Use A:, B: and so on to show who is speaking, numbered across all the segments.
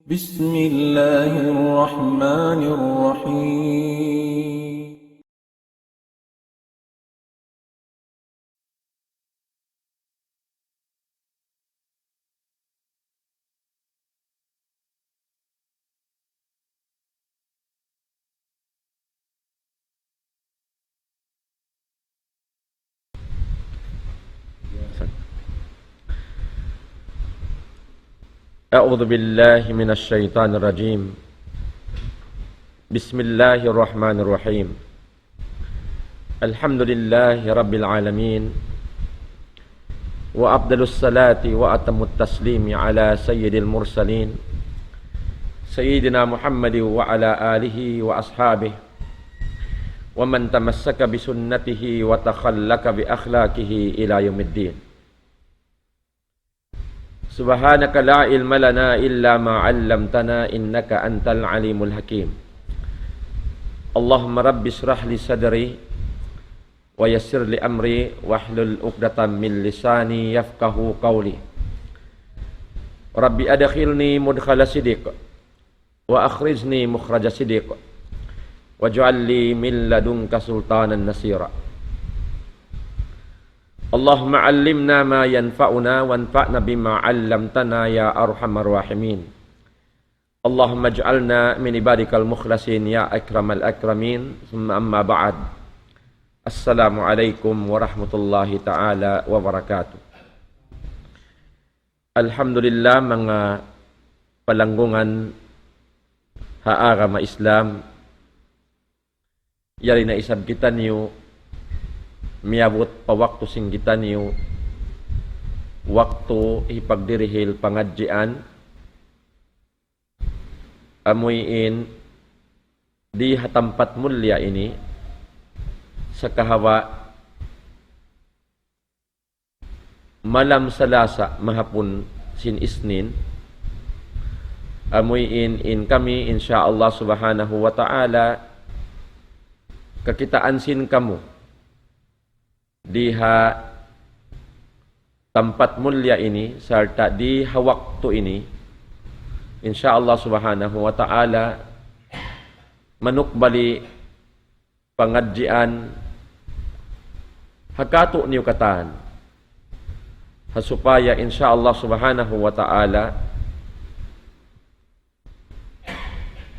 A: بسم الله الرحمن الرحيم
B: أعوذ بالله من الشيطان الرجيم. بسم الله الرحمن الرحيم. الحمد لله رب العالمين، وأفضل الصلاة وأتم التسليم على سيد المرسلين سيدنا محمد وعلى آله وأصحابه ومن تمسك بسنته وتخلق بأخلاقه إلى يوم الدين. سبحانك لا علم لنا إلا ما علمتنا إنك أنت العليم الحكيم. اللهم رب اشرح لي صدري ويسر لي أمري واحلل عقدة من لساني يفقه قولي. ربي أدخلني مدخل صدق وأخرجني مخرج صدق واجعل لي من لدنك سلطانا نصيرا. اللهم علمنا ما ينفعنا وانفعنا بما علمتنا يا أرحم الراحمين. اللهم اجعلنا من عبادك المخلصين يا أكرم الأكرمين. ثم أما بعد. السلام عليكم ورحمة الله تعالى وبركاته. Alhamdulillah, mga palanggungan haagama Islam, yari na isab kita niyo miabot pa waktu singgitan niyo waktu ipagdirihil pangadjian amuyin di hatampat mulya ini sa kahawa malam salasa mahapon sin isnin amuyin in kami insyaallah subhanahu wa ta'ala kakitaan sin kamu diha tempat mulia ini serta di waktu ini insyaallah subhanahu wa ta'ala manukbali pangadjian hakato niyo katan hasupaya insyaallah subhanahu wa ta'ala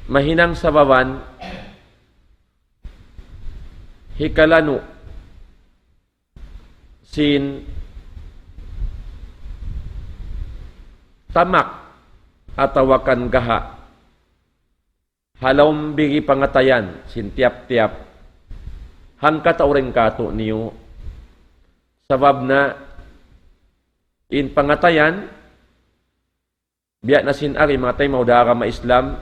B: mahinang sababan hikalanu sin tamak atawakan gaha halawm bigi pangatayan sin tiap-tiap hangkat auring kato niyo sabab na in pangatayan biya na sin ari mga tay maudara ma Islam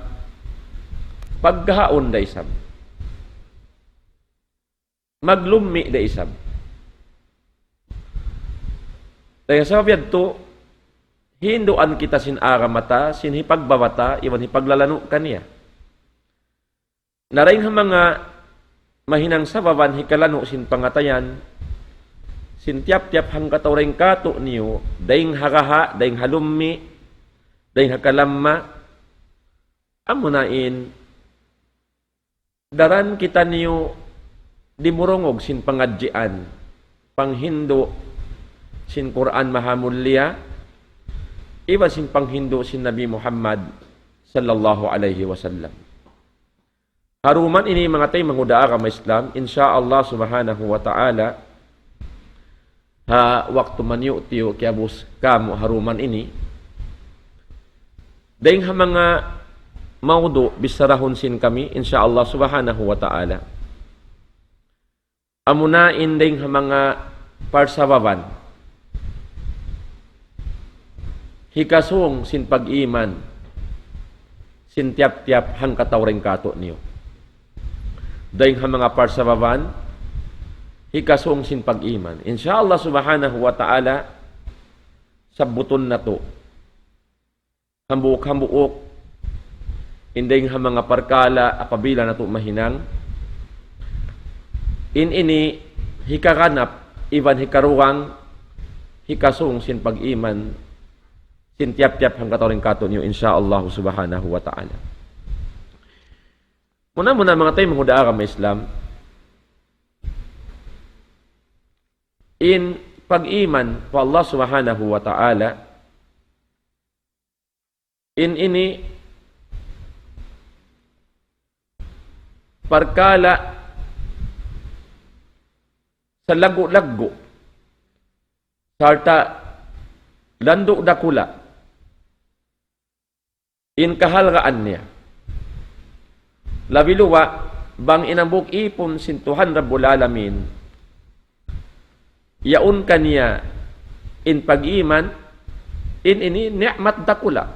B: paggahaon da isab maglummi da isab. Dahil sa to, hinduan kita sin aramata, sin hipagbawata, iwan hipaglalano kaniya. Naraing mga mahinang sababan hikalano sin pangatayan, sin tiap-tiap hang katawring kato niyo, daing haraha, daing halummi, daing hakalamma, amunain, daran kita niyo dimurongog sin pangadjian, panghindo, sin Quran mahamulya, iba sin panghindo sin Nabi Muhammad sallallahu alaihi wasallam. Haruman ini mga tay mangudaa ka Islam, insyaallah subhanahu wa ta'ala, ha waktu man yu'tiyo kiabus kamo haruman ini, dahing ha mga maudo bisarahon sin kami, insyaallah subhanahu wa ta'ala. Amunain dahing ha mga parsababan, hikasong sin pag-iman sin tiap-tiap hang katawring kato niyo. Dahing ha mga parsababan hikasong sin pag-iman. Insyaallah subhanahu wa ta'ala sabuton na to hambuok inding ha mga parkala apabila na to mahinang ini hikaranap iban hikaruwang hikasong sin pag-iman sintiap-tiap hang katoring kato niyo insyaallah subhanahu wa ta'ala. Muna mga tayo manghudaa ka may Islam. In pag-iman po Allah subhanahu wa ta'ala, in ini perkala sa lagu-lagu sarta landok dakula in kahalgaan niya labi luwa bang inambok ipon sin Tuhan Rabbul Alamin yaun kaniya in pag-iman in ini ni'mat dakula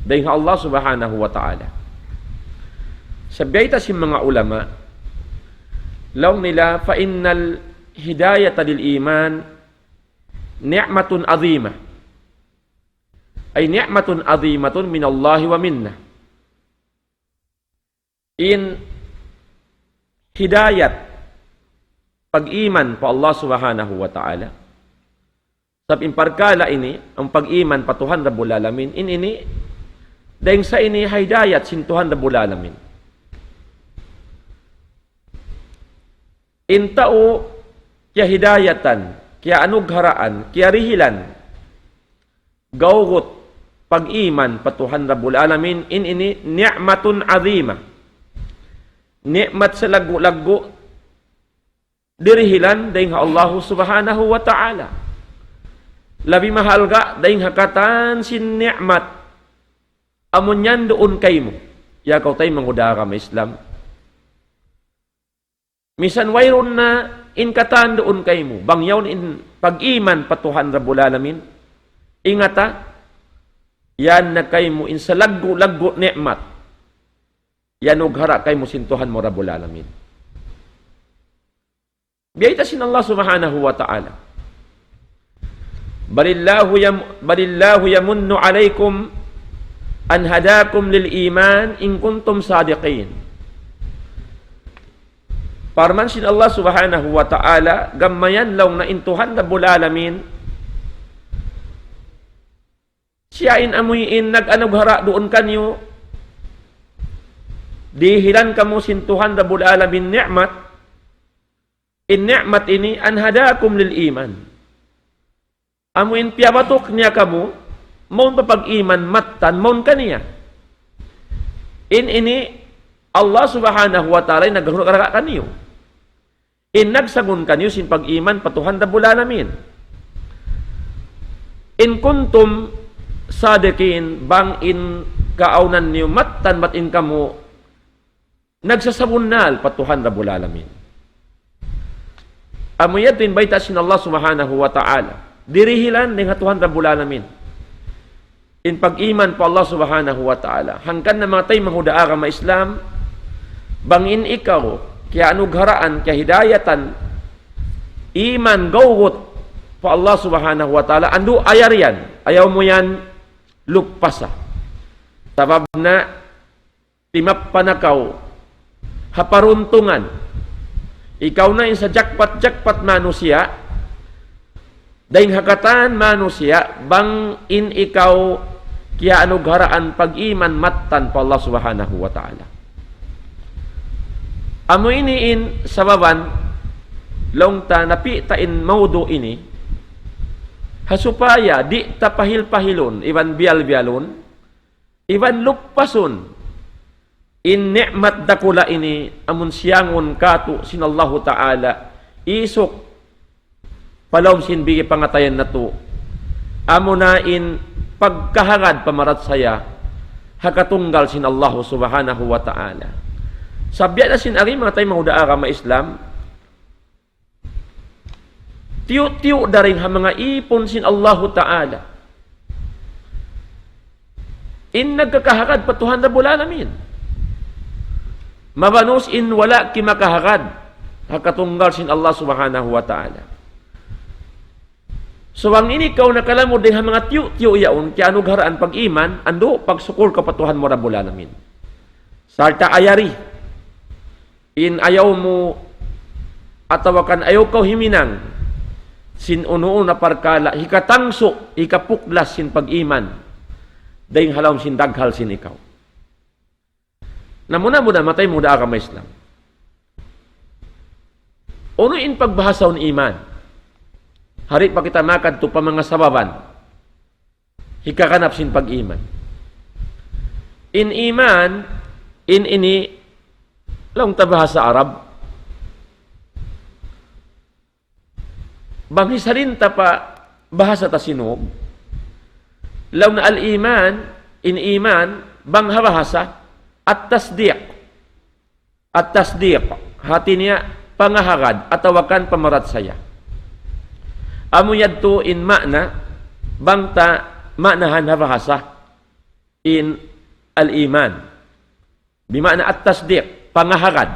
B: dahil Allah subhanahu wa ta'ala. Sabihay ta si mga ulama, law nila, fa innal hidayata lil iman ni'matun azimah. Ay ni'matun azimatun min Allah wa minna. In hidayat, pag-iman pa Allah subhanahu wa ta'ala. Sa imparkala ini, ang pag-iman pa Tuhan Rabbul Alamin, in ini, dahil sa ini hidayat sin Tuhan Rabbul Alamin. In tao kya hidayatan, kya anugharaan, kya rihilan, gawgot pag-iman pa Tuhan Rabbul Alamin, in ini ni'matun azima. Ni'mat sa lagu-lagu, dirihilan dahil Allah subhanahu wa ta'ala. Labi mahal ka dahil hakatan sin ni'mat. Amon yan doon kay mo. Ya kau tayo manghudaa ka may Islam. Misan wayron na inkatan doon kay mo. Bangyaw in pag-iman pa Tuhan Rabbul Alamin. Ingata, yan na kay mo in sa lagu-lagu ni'mat. Yan ughara kay mo sin Tuhan mo Rabbul Alamin. Biyayta sin Allah subhanahu wa ta'ala. Balillahu yamunnu alaykum an hadakum lil iman in kuntum sadiqin. Parman sin Allah subhanahu wa ta'ala, gamayan lang na intuhan Rabbul Alamin, siyain amuyin nag-anughara doon kanyo, dihilan kamo sin Tuhan Rabbul Alamin ni'mat, in ni'mat ini an hadakum lil iman. Amuin piyabatok niya kamo, maun papag-iman matan, maun kaniya. In ini, Allah subhanahu wa ta'ala naghuraka kaniyo. In nagsagun kaniyo sin pag-iman patuhan Rabbul Alamin. In kuntum sadikin, bang in kaaunan niyo matan matin kamo, nagsasabunal patuhan Rabbul Alamin. Amuyad tin baita sin Allah subhanahu wa ta'ala. Dirihilan ng Tuhan Rabbul Alamin. In pag-iman po Allah subhanahu wa ta'ala. Hangkan na mga tayo manghudaa ka ma Islam, bangin ikaw, kaya anugharaan, kaya hidayatan, iman, gawgot po Allah subhanahu wa ta'ala. Ando ayar yan. Ayaw mo yan, lupasa. Sabab na, timap panakaw, haparuntungan. Ikaw na yung sa jackpot manusia, dahil hakatan manusia, bang in ikaw, kaya anugharaan pag-iman matan pa Allah subhanahu wa ta'ala. Amo iniin sababan, long ta napitain maudo ini, hasupaya di tapahil-pahilon, iban bial-bialon, iban lupason, in ni'mat dakula ini, amun siyangon katu sinallahu ta'ala, isok, palawm sinbigi pangatayan na to, amo na in pagkahangad pamarat saya, hakatunggal sin Allah subhanahu wa ta'ala. Sabya na sin ari mga tayo mahudaa ka ma Islam, tiyo-tiyo da rin ha mga ipon sin Allah ta'ala. In nagkakahagad patuhan Rabbul Alamin. Mabanos in wala kimakahagad, hakatunggal sin Allah subhanahu wa ta'ala. So, ang inikaw na kalamod din mga tiyo-tiyo yaon, kaya anugharaan pag-iman, ando, pagsukul kapatuhan mo Rabbul Alamin. Sarta ayari, in ayaw mo, atawakan ayaw kaw himinang, sin uno na parkala, hikatangso, hikapuklas sin pag-iman, dahing halawm sin daghal sin ikaw. Namuna matay muda ka may Islam. Uno in pagbahasaw ng iman, hari pa kita makad to pa mga sababan, hikakanap sin pag-iman. In iman, in ini, lang tabahasa Arab, banghisalin ta pa bahasa ta sinog, law na al-iman, in iman, bang bahasa, at tasdiq, hati niya, pangahagad, atawakan pamarat saya. Amuyad to in makna, bang ta maknahan bahasa, in al-iman. Bimakna at tasdiq, pangahagad,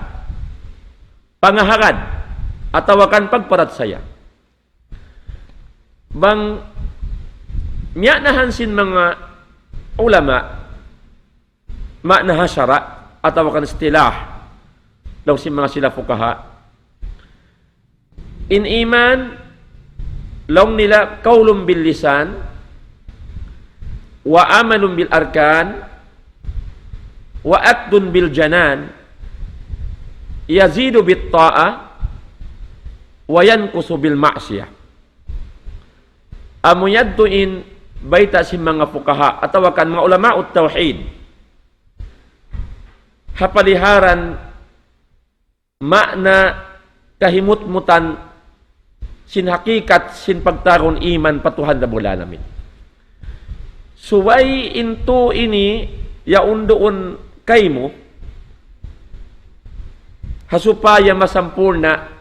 B: atawakan pagparat saya. Bang miyanahan sin mga ulama, makna syara atau kan istilah daw sin mga sila fukaha. In iman long nila qaulun bil lisan wa amalun bil arkan wa aqdun bil janan yazidu bit ta'ah wa yanqusu bil ma'siyah. Amuyad tuin baita sin mga fukaha atau kan mga ulama ut tauhid hapaliharan makna kahimut-mutan sin hakikat sin pagtaron iman patuhan na bulalamin. Suway into ini yaundoon kay mo hasupaya masampurna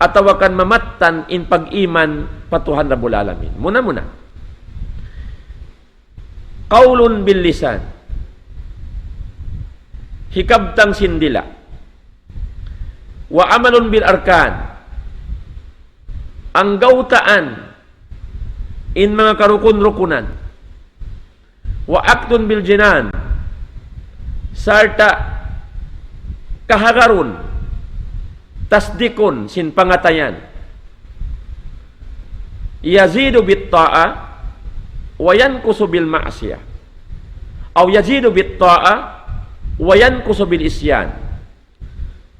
B: atawakan mamattan in pag-iman patuhan na bulalamin. Muna. Qaulun bil lisan, hikabtang sindila, wa amalun bil arkan, ang gautaan in mga karukun-rukunan, wa aktun bil jinan, sarta kahagarun, tasdikun sin pangatayan, yazidu bit ta'a wa yanqusu bil ma'siyah, aw yazidu bit ta'a wayan kusubil isyan.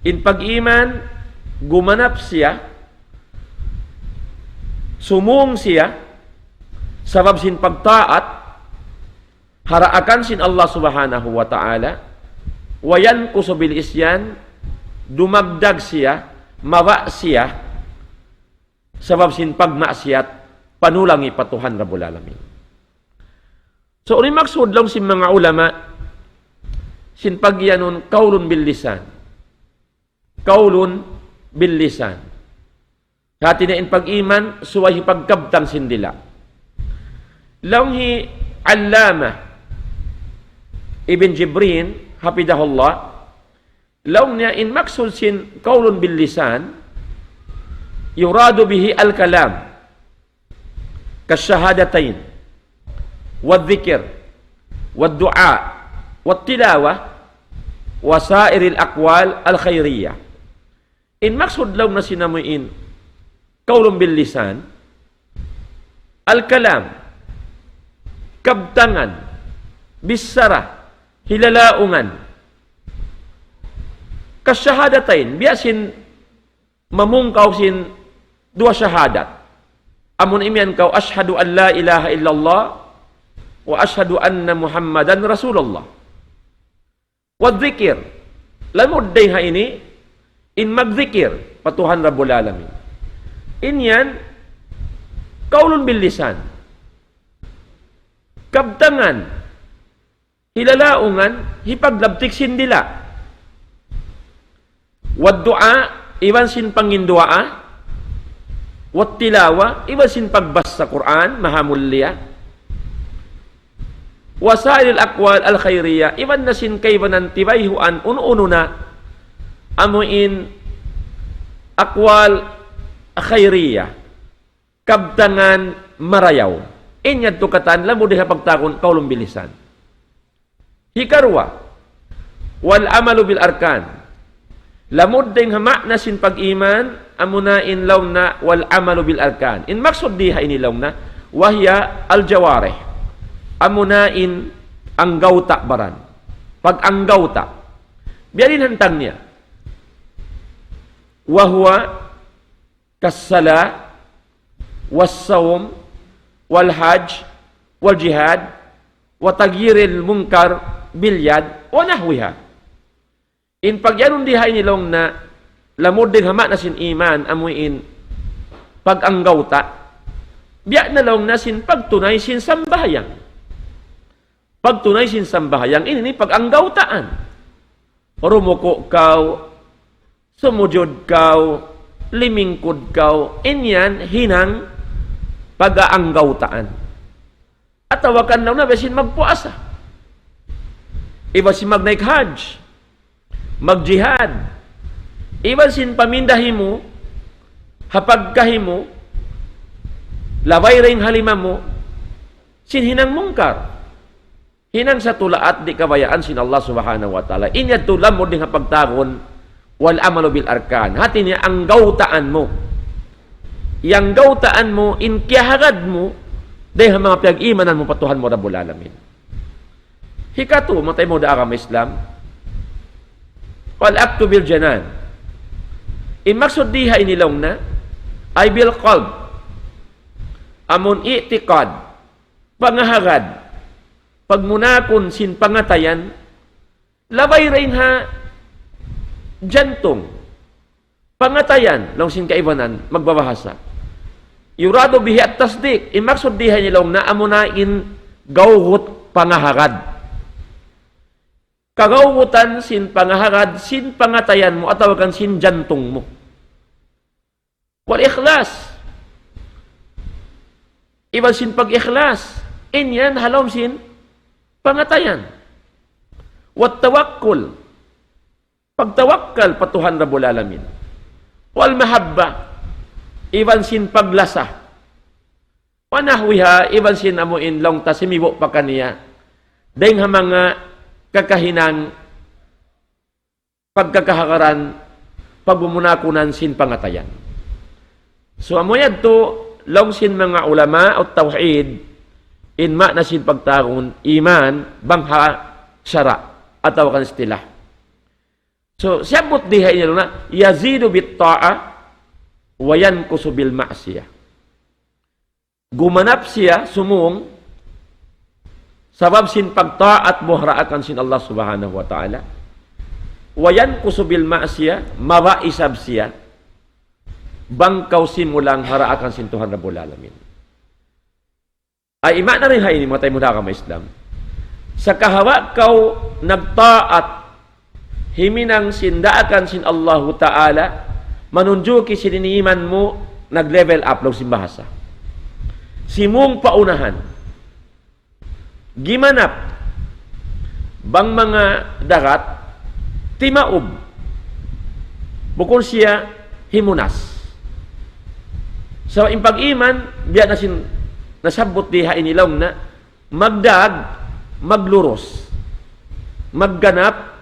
B: In pag-iman, gumanap siya, sumung siya, sabab sin pagtaat, haraakan sin Allah subhanahu wa ta'ala, wayan kusubil isyan, dumagdag siya, mawa siya, sabab sin pagmaksiyat, panulangi patuhan Rabbul Alamin. So, uli maksud lang sin mga ulama, sin pagyanon kaulun bil lisan. Kaulun bil lisan. Hati na in pag-iman, suway pagkabtang sindila. Langhi allama Ibn Jibrin, hafidahullah, law niya in maksud sin kaulun bil lisan, yuradu bihi al-kalam, kasyahadatain, wad-dhikr, wad-du'a, والتلاوة وسائر الأقوال الخيرية. إن مقصود لو نسينامين قول باللسان الكلام kabtangan bisara hilalaungan kasyahadatain biasin mamungkaw sin dua syahadat amun imian kau ashhadu an la ilaha illallah wa ashhadu anna muhammadan rasulullah. Wadzikir, lamod day ha ini, in magzikir, patuhan Rabbul Alamin. In yan, kaulun bil lisan, kabtangan, hilalaungan, hipaglabtik sindila. Waddu'a, iwan sin pangindua, wattilawa, iwan sin pagbas sa Quran, mahamulliya. Wasail al-aqwal al-khairiyah, iwan na sin kaybanan tibayhuan, uno na, amuin, akwal khairiyah, kabtangan marayaw. Inyad tukatan, lamo diha pagtakon, kaulong bilisan. Hikarwa, wal amalu bil arkan, Lamod ding hama na sin pag-iman, amuna in law na wal amalu bil arkan. In maksud diha inilaw na, wahya al jawareh. Amuna in anggawta baran. Pag anggawta, biyarin hantang niya. Wahwa kasala, was-sawm, wal-hajj, wal-jihad, wa tagyiril munkar bilyad, wa nahwiha. In pagyanon dihay nilong na lamod din hama na sin iman amuin pag-anggawta, biya na lang na sin pagtunay sin sambahayang. Pagtunay sin sambahayang, ini pag-anggawtaan. Rumuko kaw, sumujod kaw, limingkod kaw, inyan hinang pag-aanggawtaan. At tawakan lang na besin magpuasa. Iba si mag-naik hajj, mag-jihad. Iba sin pamindahi mo, hapagkahi mo, labay ring halima mo, sin hinang mungkar. Hinang sa tulaat di kabayaan sin Allah subhanahu wa ta'ala. Inya tulam mo ding hapagtagon, wal amalu bil arkan. Hati niya ang gawtaan mo. Yang gawtaan mo, inkiyahagad mo, dahil mga pinag-imanan mo, patuhan mo Rabbul Alamin. Hikatu, matay mo da agama Islam, wal aktu bil janan. Imaksud diha inilong na, ay bil qalb, amon i'tiqad, pangahagad, pagmunakon sin pangatayan, labay rin ha, jantong, pangatayan, long sin kaibanan, magbabahasa. Yurado bihi at tasdik, imaksud diha nilong na amunain gawhut pangahagad. Kagawutan sin pangahagad, sin pangatayan mo, at tawagan sin jantong mo. Wal ikhlas. Iba sin pag-ikhlas. Inyan halom sin pangatayan. Wat tawakkul. Pagtawakkal patuhan Rabbul Alamin. Wal mahabba. Iban sin paglasa. Panahwiha, iban sin amuin long tasimibo pa kaniya. Dahil mga kakahinang pagkakahakaran pagmumunakunan sin pangatayan. So amoyad to long sin mga ulama o tawhid inma na sin pagtagon iman bangha syara at tawakan istilah. So siyabot diha inyo na yazidu bit ta'a wa yankusu bil ma'siyah. Gumanap siya sumung sabab sin pagtaat mo haraakan sin Allah subhanahu wa ta'ala. Wayan kusubil ma'asya, mawaisab siya, bangkaw simulang haraakan sin Tuhan Rabbul Alamin. Ay ima na rin hay ni matay mo na ka Islam. Sa kahawa kaw nagtaat, himinang sindaakan sin Allah ta'ala, manunjuki sininiman mo, nag-level up lang sin bahasa. Simung paunahan, gimanap bang mga dagat timaob bukol siya himunas so impag-iman biya na sin nasabot diha inilaw na magdag magluros magganap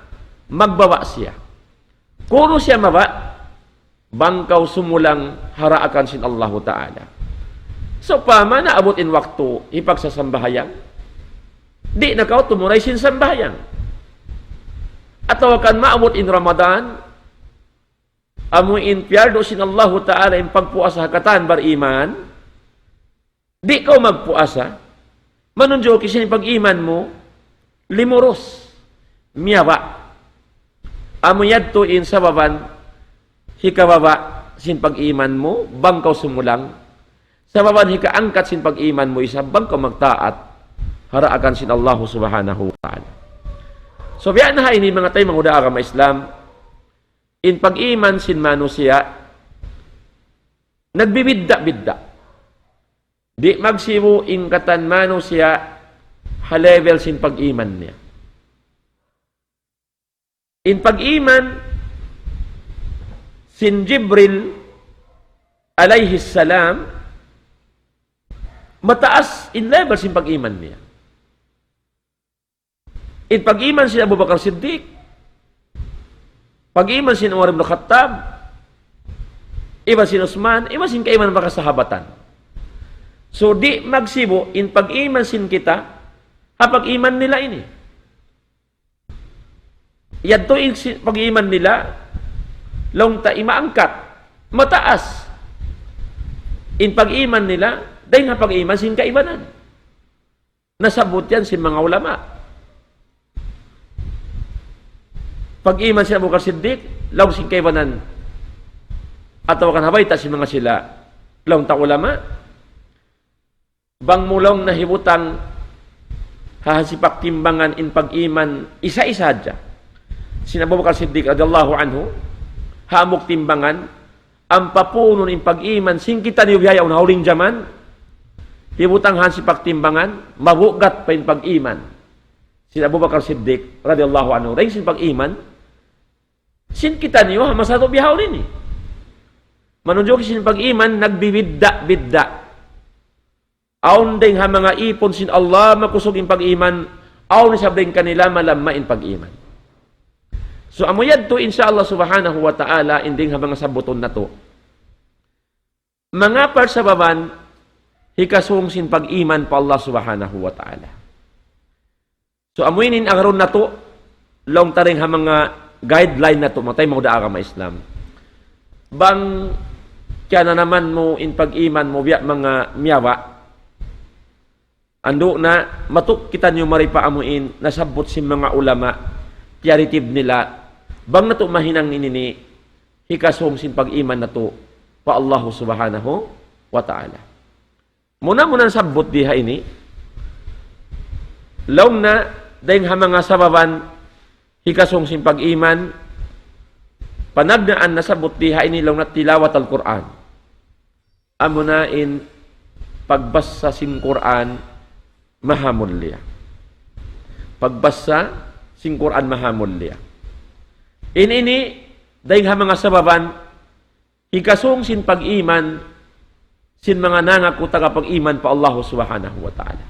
B: magbawa siya kuno siya mawa bangkaw sumulang haraakan sin Allah ta'ala. So pama na abot in waktu ipagsasambahayan di na kao tumuray sin sambayang. At tawakan maamot in Ramadan, amuin piyardo sin Allah ta'ala in pagpuasa hakatan bar iman, di kao magpuasa, manunjo kisin pag-iman mo, limuros, miyawa. Amuyad to in sababan, hikababa sin pag-iman mo, bangkaw sumulang, sababan hikaangkat sin pag-iman mo, isa bangkaw magtaat, haraakan sin Allah subhanahu wa ta'ala. So biya na ini mga tayo mga agama Islam in pag-iman sin manusia nagbibidda-bidda. Di magsimu in katan manusia ha-level sin pag-iman niya. In pag-iman sin Jibril alayhi salam mataas in level sin pag-iman niya. In pag-iman si Abu Bakar Siddiq, Pag-iman sin Umar ibn Khattab, iba sin Usman, iba sin kaiman makasahabatan. So di magsibo, in pag-iman sin kita, pag-iman nila ini. Yadto in pag-iman nila, long ta imaangkat, mataas. In pag-iman nila, dahil nga pag-iman sin kaibanan. Nasabot yan sin mga ulama. Pag-iman sin Abu Bakar Siddiq, law sin kaibanan. At tawakan habay, ta si mga sila, long ta ulama. Bang mulong nahibutang hahasipak timbangan in pag-iman, isa-isa dya. Sin Abu Bakar Siddiq radhiyallahu anhu, hamok timbangan, ang papunon in pag-iman, singkitan yung biyayaw na huling jaman, hibutang hahasipak timbangan, mabugat pa in pag-iman. Sin Abu Bakar Siddiq radhiyallahu anhu, rin sin pag-iman, singkitan yung hamasato biyaw rin eh. Manunjok sin pag-iman, nagbibidda-bidda. Aun ding ha mga ipon sin Allah makusog in pag-iman, aun ni sabding kanila malamma in pag-iman. So amuyad to inshallah subhanahu wa ta'ala inding ha mga sabuton na to. Mga parsababan hikasung sin pag-iman pa Allah subhanahu wa ta'ala. So amuinin ang aron na to, long taring ha mga guideline na to, matay mo daara ma Islam. Bang kaya na naman mo in pag-iman mo biya mga miyawa, ando na matuk kita nyo maripa amuin nasabot si mga ulama tiyaritib nila bang nato mahinang inini hikasong sin pag-iman na to pa Allah subhanahu wa ta'ala. Muna sabot diha ini law na dahil ha mga sababan hikasong sin pag-iman panagnaan nasabot diha ini law na tilawat al-Quran amuna in pagbasa sin Quran mahamulya. Pagbasa sin Quran mahamulya. Ini dahil ha mga sababan hikasong sin pag-iman sin mga nangako taga pag-iman pa Allah subhanahu wa ta'ala.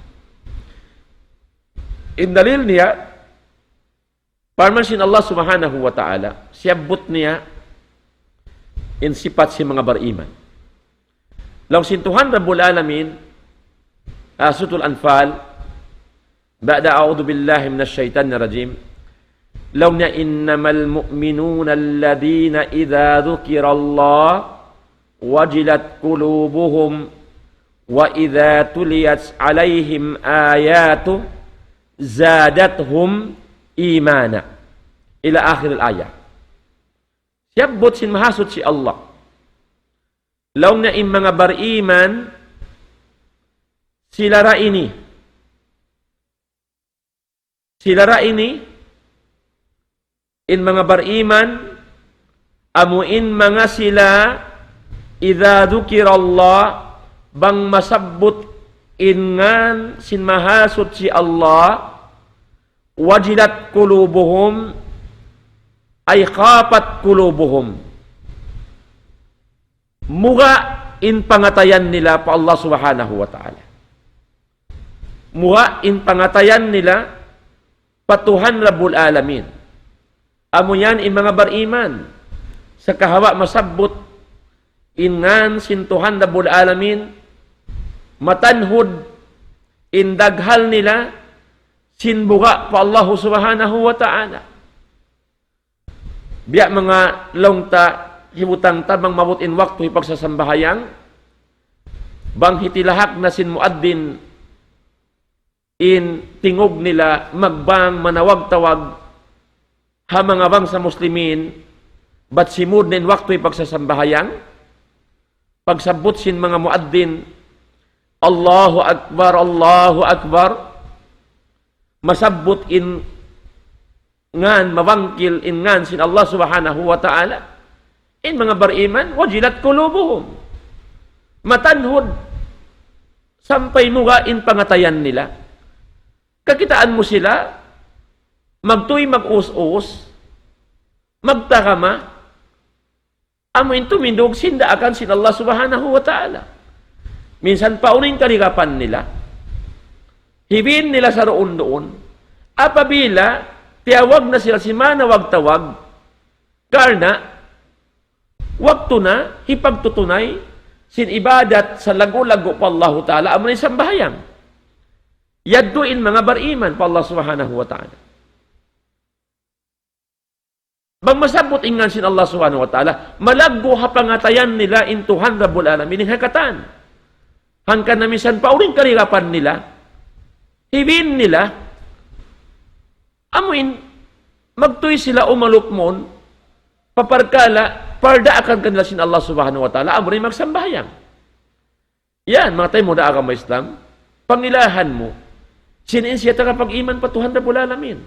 B: In dalil niya parman sin Allah subhanahu wa ta'ala siyabot niya in sipat si mga bariman. Law sin Tuhan Rabbul Alamin Sutul Anfal Ba'da a'udhu billahi minash shaitanir rajim law na innamal mu'minuna alladhina idha dhukira Allah wajilat qulubuhum wa idha tuliyat alaihim ayatu zadathum imana ila akhir al-ayah. Siyabot sin mahasot si Allah law na in mga bariman sila ra ini in mga bariman amuin mga sila idha dhukira Allah bang masabbot ingan sin mahasot si Allah wajilat qulubuhum ay khapat qulubuhum muga in pangatayan nila pa Allah subhanahu wa ta'ala. Muha in pangatayan nila patuhan Rabbul Alamin. Amo yan in mga bariman sa kahawa masabot ingan sintuhan Rabbul Alamin matanhod in daghal nila sinbuga pa Allah subhanahu wa ta'ala. Biya mga longta hibutang tabang mabot in waktu ipagsasambahayang bang hitilahak na sin muaddin in tingog nila magbang manawag-tawag ha mga bang sa muslimin bat simud nin waktu ipagsasambahayang pagsabot sin mga muaddin Allahu Akbar masabot in ngan mabangkil in ngan sin Allah subhanahu wa ta'ala in mga bariman wajilat qulubuhum matanhod sampay nuga in pangatayan nila. Kakitaan mo sila, magtuy mag-us-us, magtakama, amuin tumindog, sindaakan sin Allah subhanahu wa ta'ala. Minsan paunin kaligapan nila, hibin nila sa roon doon, apabila, tiyawag na sila si manawag-tawag, Karna, wakto na, hipagtutunay, sin ibadat sa lago-lago pa Allah Ta'ala, amo na sambahayang. Yadduin mga bariman pa Allah Subhanahu wa Ta'ala. Bang masabot ingan sin Allah Subhanahu wa Ta'ala, malaggo ha pangatayan nila intuhan Rabbul Alamin, hakatan. Hangkan na misan pa uring karirapan nila, hibin nila, amuin, magtuy sila umalupmon, paparkala, parda akan kanila sin Allah Subhanahu wa Ta'ala, amurin magsambayang. Yan, mga tayo mo da akang Islam, pangilahan mo, sinin siya kapag iman pa Tuhan Rabbul Alamin.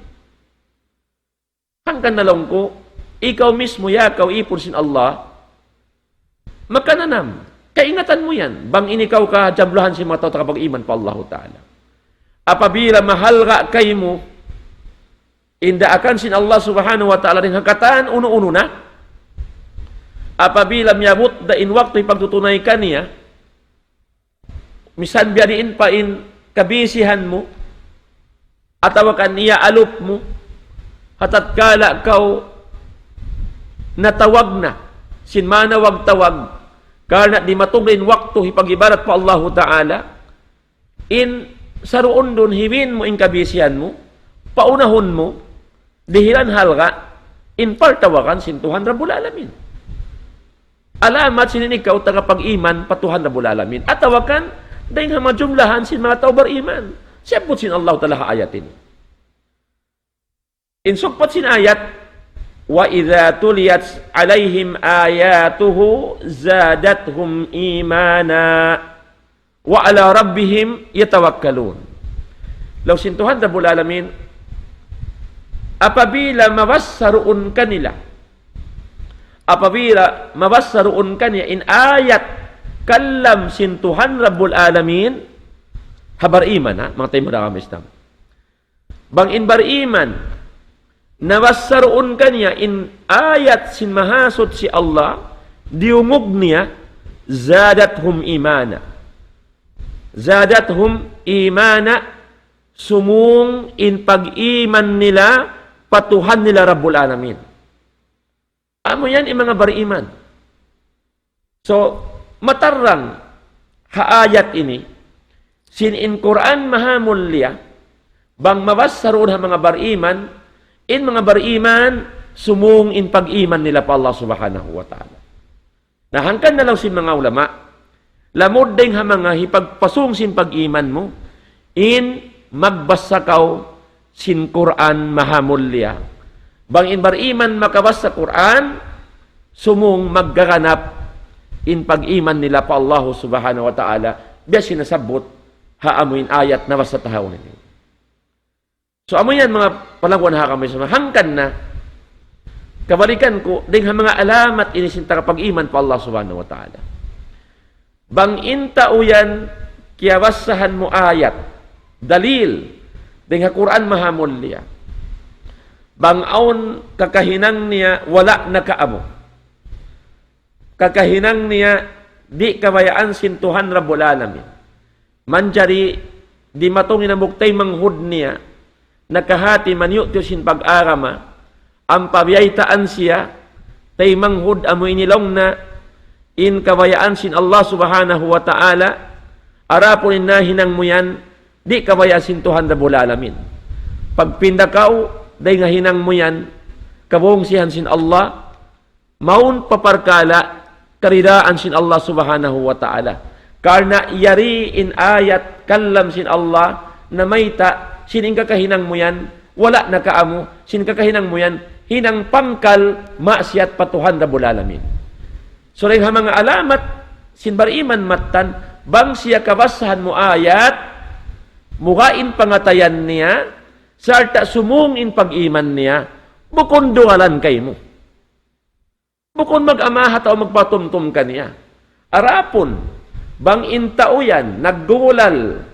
B: Hangkan na lang ko, ikaw mismo yakaw ipon sin Allah, makananam, kaingatan mo yan, bang inikaw ka, jablahan si mga tao kapag iman pa Allah Ta'ala. Apabila mahal ka kayo mo, indaakan sin Allah Subhanahu wa Ta'ala rin hakatan, uno-uno na. Apabila miyabot da in waktu ipagtutunay ka niya, misan biyariin pa in kabisihan mo, atawakan niya alup mo, hatat kala kau natawag na, sin manawag tawag, karena di matungin waktu hipagibarat pa Allah Ta'ala, in saruon dun hiwin mo in kabisihan mo, paunahon mo, dihilan halga, in partawakan sin Tuhan Rabbul Alamin. Alamat sinin ikaw tagapag-iman patuhan Rabbul Alamin. At tawakan, dahil nga majumlahan sin mga tao bariman. Siyapot sin Allah talaha ayatin. Insukpat sin ayat, wa idza tuliyat alaihim ayatuhu zadathum imana wa ala rabbihim yatawakkalun. Law sin Tuhan Rabbul Alamin, apabila mabassaruun kanila, apabila mabassaruun kanya in ayat kalam sin Tuhan Rabbul Alamin, habar iman ha, mga tayo mo na kami Islam. Bang in bar iman, nabassaruun kanya in ayat sin mahasot si Allah, diumog niya, zadathum imana. Zadathum imana, sumung in pag-iman nila, patuhan nila Rabbul Alamin. Amo yan yung mga bariman. So, matarang haayat ini, sin in Quran mahamulya, bang mabassaroon ha mga bariman, in mga bariman, sumung in pag-iman nila pa Allah Subhanahu wa Ta'ala. Nahangkan na lang sin mga ulama, lamod din ha mga hipagpasung sin pag-iman mo, in magbasakaw sin Quran mahamulya. Bang in bariman makabas sa Quran, sumung maggaganap in pag-iman nila pa Allah Subhanahu wa Ta'ala, biya sinasabot haamuin ayat na basta tahaw ninyo. So amo yan mga palangkuan ha kami sa hangkan na, kabalikan ko, din mga alamat inisinta kapag-iman pa Allah Subhanahu wa Ta'ala. Bang inta uyan, kiyawasahan mo ayat, dalil, din Quran mahamulya. Bang aun kakahinang niya wala na kaamo. Kakahinang niya di kabayaan sin Tuhan Rabbul Alamin. Manjari di matungin na muktay manghud niya nakahati manyutyo sin pag-arama ang pabiyaytaan siya tay manghud amo inilong na in kabayaan sin Allah Subhanahu wa Ta'ala arapon inahinang mo yan di kabayaan sin Tuhan Rabbul Alamin. Pagpindakaw day nga hinang mo yan, kabong sihan sin Allah, maun paparkala, karidaan sin Allah Subhanahu wa Ta'ala. Karna yari in ayat kalam sin Allah, na mayta, sining kakahinang mo yan, wala na kaamo, sining kakahinang mo yan, hinang pangkal, maasiyat patuhan Rabbul Alamin. So rin ha mga alamat, sin bariman matan, bang siya kabasahan mo ayat, mukain pangatayan niya, sarta sumungin pag-iman niya, bukon duwalan kay mo. Bukon mag-amahat o magpatumtum ka niya. Arapon, bang intao yan, naggulal,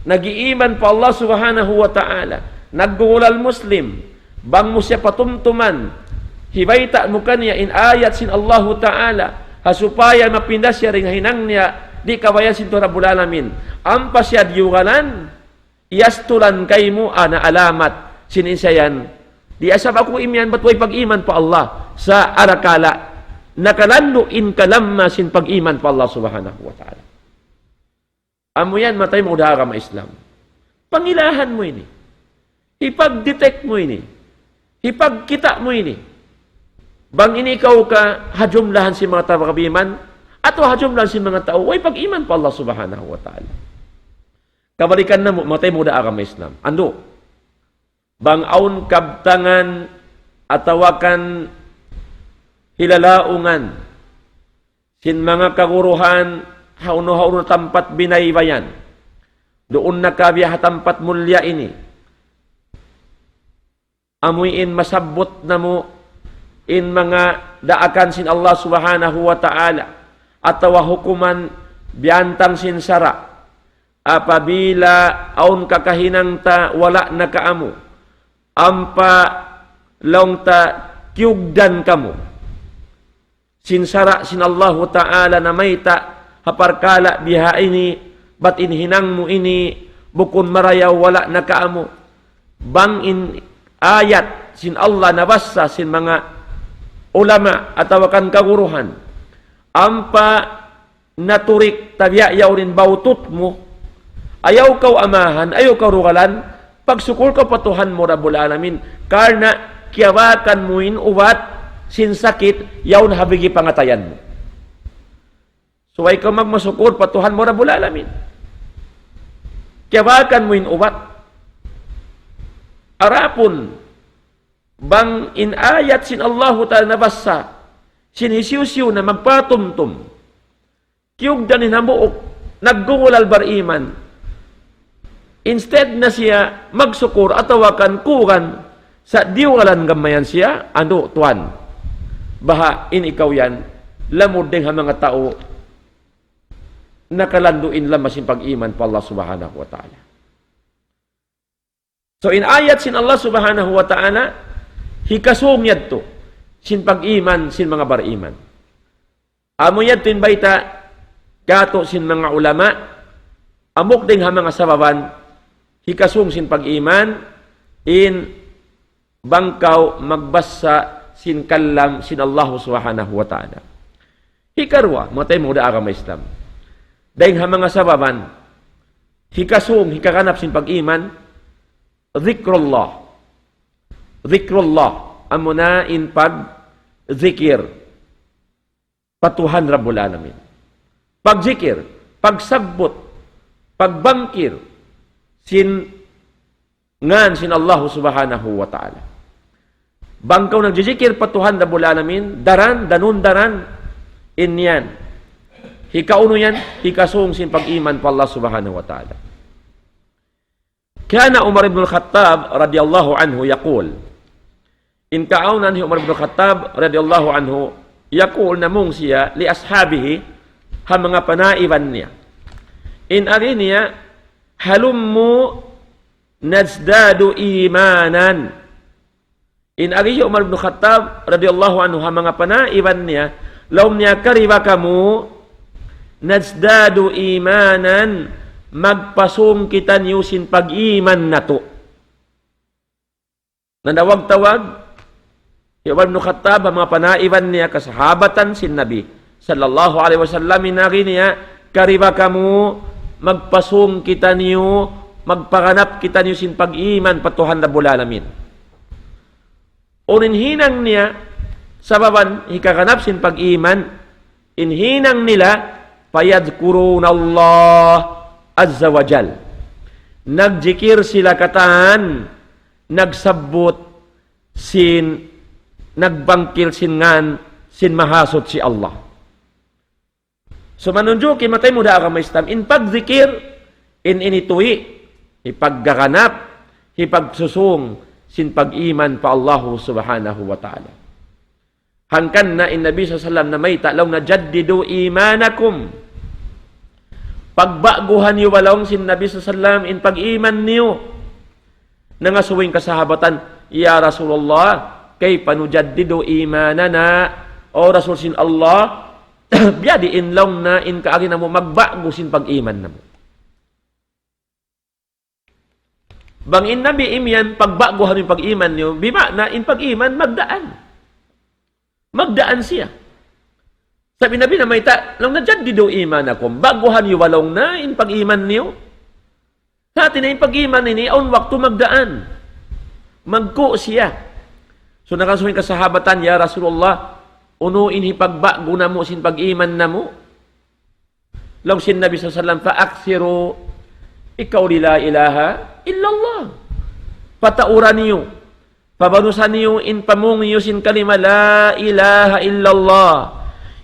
B: nag-iiman pa Allah Subhanahu wa Ta'ala, naggulal Muslim, bang mo siya patumtuman, hibayta mo kaniya in ayat sin Allah Ta'ala, hasupaya mapindas siya ring hinang niya, di kabayan sin Rabbul Alamin, ampas siya diyugalan, iastulan kay mo ana alamat sininsayan di asab ako imyan batway pag-iman pa Allah sa arakala nakalanduin kalamma sin pag-iman pa Allah subhanahu wa ta'ala. Amo yan, matay mo udaha ka ma-Islam. Pangilahan mo ini. Ipag-detect mo ini. Ipagkita mo ini. Bang ini ikaw ka hajumlahan si mga tawabiman ato hajumlahan si mga tao ay pag-iman pa Allah subhanahu wa ta'ala. Kabalikan na mo, matay mo udaha ka ma-Islam. Ando? Bang aun kabtangan atawakan hilalaungan sin mga kaguruhan hauno-hauno tampat binaybayan doon nakabiya tampat mulya ini amuin masabot na mo in mga daakan sin Allah subhanahu wa ta'ala atawa hukuman biyantang sin sara apabila aun kakahinang ta wala na kaamu ampa long ta kyugdan kamo sinsara sin Allah ta'ala na may ta haparkala biha ini bat inhinang mo ini bukun marayaw wala na kaamo bang in ayat sin Allah nabasa sin mga ulama atawakan kaguruhan ampa naturik tabiyayaw rin bautut mo ayaw kaw amahan ayaw kaw rugalan pagsukul ka patuhan mo Rabbul Alamin karna kiyawakan mo in uwat sin sakit, yaw na habigi pangatayan mo. So ay ka magmasukod, patuhan mo Rabbul Alamin. Kiyawakan mo in uwat. Arapon, bang inayat sin Allahu ta'ala nabasa, sinisiw-siw na magpatumtum, kiyog danin hamuok, naggungulal bariman, instead na siya magsukur atawakan kugan, sa diwalan gamayan siya, ano, tuan, baha in ikaw yan, lamod din ang mga tao nakalanduin lamas yung pag-iman pa Allah subhanahu wa ta'ala. So in ayat sin Allah subhanahu wa ta'ala, hikasong yad to, sin pag-iman, sin mga bariman. Amo yad to in baita, kato sin mga ulama, amok din ang mga sababan, hikasong sin pag-iman, in bangkaw magbasa sin kallam sin Allah subhanahu wa ta'ala. Hikarwa, matay mo da agama Islam. Dahil ha mga sababan, hikasong, hikakanap sin pag-iman, zikrullah. Zikrullah. Amo na in pag-zikir. Patuhan Rabbul Alamin. Pag-zikir, pagsagbot, pagbangkir, sin ngan sin Allah subhanahu wa ta'ala. Bangkaw nagjizikir patuhan Rabbul Alamin, daran, danun daran, inyan. Hikauno yan, hikasong sin pag-iman pa Allah subhanahu wa ta'ala. Kana Umar ibn al-Khattab radiyallahu anhu yaqul, in kaunan Umar ibn al-Khattab radiyallahu anhu yaqul namung siya li ashabihi ha mga panaiban niya. In ari niya, halummu nazdadu imanan. In ari Umar ibn Khattab radiyallahu anhu ha mga panaiban niya, laum niya kariba kamu nazdadu imanan, magpasong kita niyo sin pag-iman na to. Nanawag-tawag Umar ibn Khattab ha mga panaiban niya kasahabatan sin Nabi sallallahu alaihi wasallam inari niya kariba kamu magpasong kita niyo magpaganap kita niyo sin pag-iman patuhan Rabbul Alamin. Uninhinang niya, sababan, hikaganap sin pag-iman, inhinang nila, payadkuruna Allah Azza wa Jal. Nagjikir sila katan, nagsabot, nagbangkil sin ngan, sin mahasot si Allah. So manunjo, kimatay mo da agama Islam, in pagzikir, in inituwi, ipaggaganap, ipagsusung, sin pag-iman pa Allah subhanahu wa ta'ala. Hangkan na in Nabi sallallahu na may talaw na jaddidu imanakum. Pagbaguhan niyo walong sin Nabi sallallahu in pag-iman niyo. Nangasuwing kasahabatan, Ya Rasulullah, kay panujaddidu imanana, o Rasul sin Allah, biyadi in long na in kaagi na mo magbago sin pag-iman na mo. Bangin Nabi imyan, pagbaguhan yung pag-iman nyo, bima na in pag-iman, magdaan. magdaan siya. Sabi Nabi na may lang najaddidu imanakum, baguhan yu walong na in pag-iman niyo. Sa atin na in pag-iman ni on waktu magdaan. Magko siya. So nakasuhin kasahabatan, ya Rasulullah, unuin hipagbago na mo sin pag-iman na mo. Law sin Nabi sallallahu alaihi wasallam, fa'aksiru ikaw la ilaha illallah. Patauran niyo. Pabanusan niyo in pamong niyo sin kalima la ilaha illallah.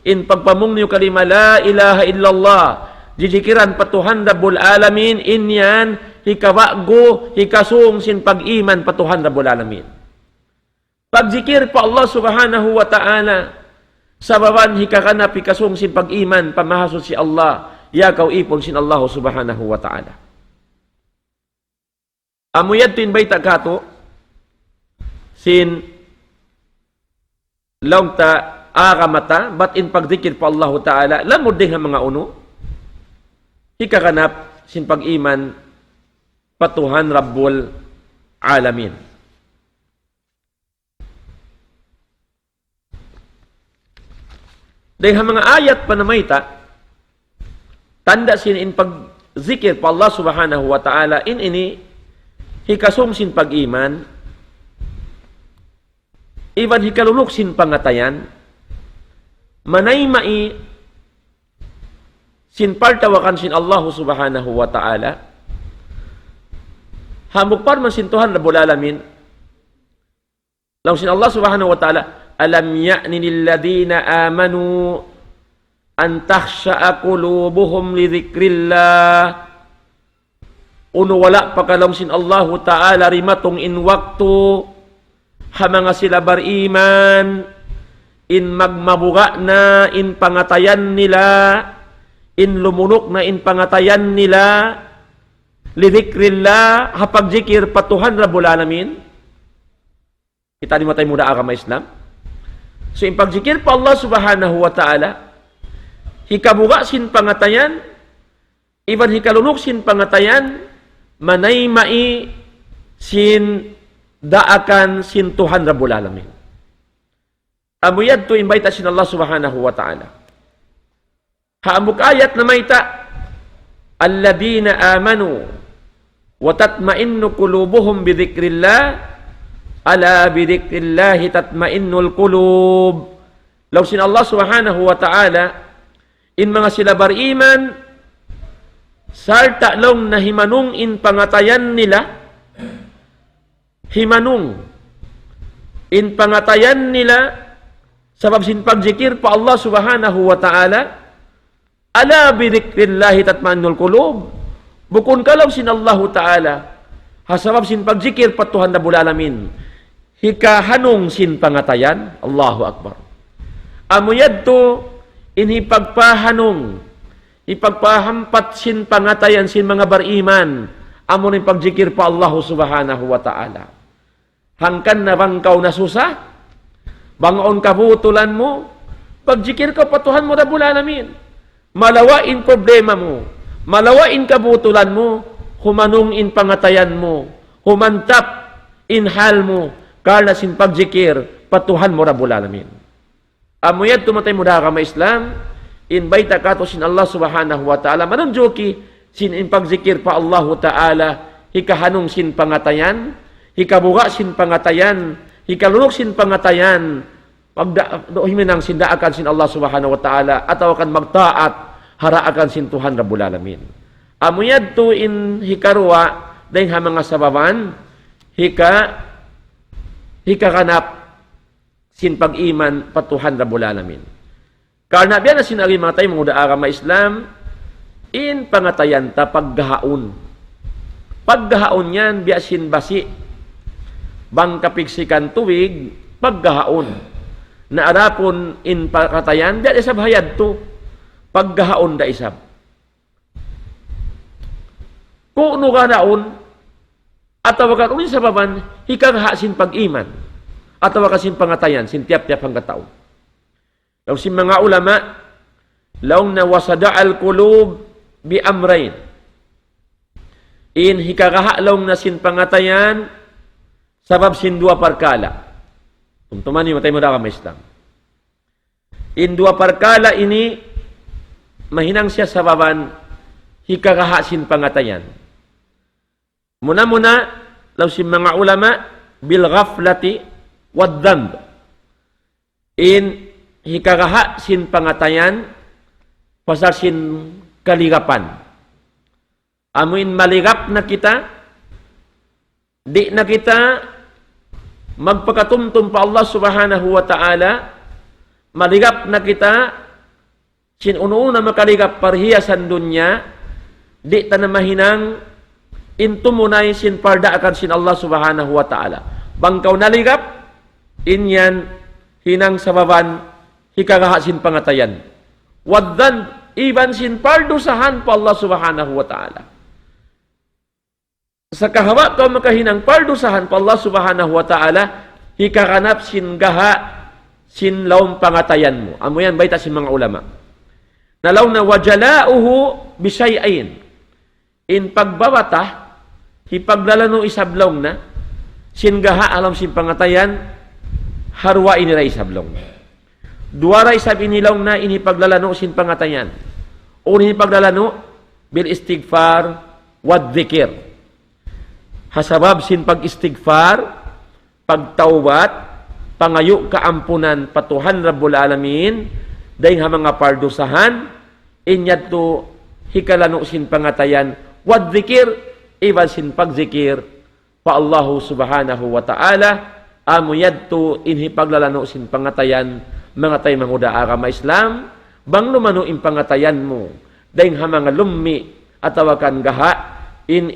B: In pagpamong niyo kalima la ilaha illallah. Jijikiran patuhan Rabbul Alamin. Inyan hikawago hikasung sin pag-iman patuhan Rabbul Alamin. Pagzikir pa Allah subhanahu wa ta'ala. Sababan hikakanap hikasung sin pag-iman pamahasod si Allah. Yakaw ipon sin Allah subhanahu wa ta'ala. Amuyad tin bay takato sin long ta akamata but in pagdikir pa Allah Ta'ala lamod din ang mga uno hikakanap sin pag-iman patuhan Rabbul Alamin. Dahil mga ayat pa na mayta tanda sin in pagzikir pa Allah Subhanahu wa Ta'ala in ini hikasum sin pag-iman iban hikalulok sin pangatayan manay mai sin partawakan sin Allah subhanahu wa ta'ala hamuk par man sin Tuhan Rabbul Alamin law sin Allah subhanahu wa ta'ala alam ya'ni lilladina amanu an takhsha'a qulubuhum li dhikrillah uno wala pakalong sin Allah ta'ala rimatong in waktu hamanga sila bariman in magmabuga na in pangatayan nila in lumunok na in pangatayan nila lidhikrillah hapagjikir patuhan Rabbul Alamin. Kita di matay muda agama Islam. So in pagjikir pa Allah subhanahu wa ta'ala hikabuga sin pangatayan iban hikalunok sin pangatayan manay mai sin daakan sin Tuhan Rabbul Alamin. Amuyad to invite sin Allah subhanahu wa ta'ala. Haamuk ayat na mayta alladina amanu wa tatmainnu qulubuhum bidhikrillah ala bidhikrillah tatmainnul qulub. Law sin Allah subhanahu wa ta'ala in mga sila bariman sarta long na himanung in pangatayan nila himanung in pangatayan nila sabab sin pagzikir pa Allah subhanahu wa ta'ala ala bidhikrillahi tatma'innul qulub bukun kalaw sin Allah ta'ala hasabab sin pagzikir pa Tuhan Rabbul Alamin hikahanong sin pangatayan Allahu Akbar amuyad to inhipagpahanong ipagpahampat sin pangatayan sin mga bariman amo rin pagzikir pa Allah subhanahu wa ta'ala hangkan na bangkaw na susa bangon kabutulan mo pagzikir ka patuhan mo Rabbul Alamin malawain problema mo malawain kabutulan mo humanong in pangatayan mo humantap in hal mo kala sin pagzikir patuhan mo Rabbul Alamin amuyad tumatay mo da kama Islam invite ka to sin Allah subhanahu wa ta'ala manunjoki sin in pagzikir pa Allah ta'ala hikahanong sin pangatayan hikabuga sin pangatayan hikalunok sin pangatayan himinang sindaakan sin Allah subhanahu wa ta'ala ataw kan magtaat haraakan sin Tuhan Rabbul Alamin amuyad to in hikarwa dahil ha mga sababan hikakanap sin pag-iman patuhan Rabbul Alamin karena biya na sinari mga tayo mga agama Islam in pangatayan ta paggahaon yan biya sin basi bang kapiksikan tuwig paggahaon na arapon in pangatayan biya isab hayad to paggahaon da isab kung no ganaon ataw ka unin sa baban hikagha sin pag-iman ataw ka sin pangatayan sin tiap-tiap hangga tao law sin mga ulama law na wasada al-qulub bi amrayn in hikagha law na sin pangatayan sabab sin dua parkala tumtuman ni matay mo da ka Islam In dua perkala ini mahinang siya sababan hikagahasin pangatayan. Muna-muna law sin mga ulama bil ghaflati wad dhanb. In hikagahasin pangatayan pasal sin kaligapan. Amuin maligap na kita, di na kita magpakatumtum pa Allah subhanahu wa ta'ala, maligap na kita, sinununa makaligap parhiyasan dunya, di ta na mahinang intumunay sin parda akan sin Allah subhanahu wa ta'ala. Bangkaw naligap, inyan hinang sababan hikagahasin pangatayan. Waddan, iban sin pardusahan pa Allah subhanahu wa ta'ala. Sa kahawa ka makahinang pardusahan pa Allah subhanahu wa ta'ala, hikakanap sin gaha, sin laom pangatayan mo. Amo yan, baita sin mga ulama. Nalaw na wajalauhu bishayain. In pagbabata, hipaglalano isablong na, sin gaha alam sin pangatayan, harwa inira isablong. Duara isab inilong na inipaglalano sin pangatayan. O inipaglalano, bil istighfar, wad dhikir. Hasabab sin pag-istighfar, pagtawbat, pangayo kaampunan patuhan Rabbul Alamin, dahil mga pardusahan, inyad to hikalano sin pangatayan, wad zikir, iba sin pagzikir, pa Allahu subhanahu wa ta'ala, amuyad to inhipaglalano sin pangatayan, mga tay manguda agama Islam, bang lumano in pangatayan mo, dahil mga lummi, atawakan gaha, in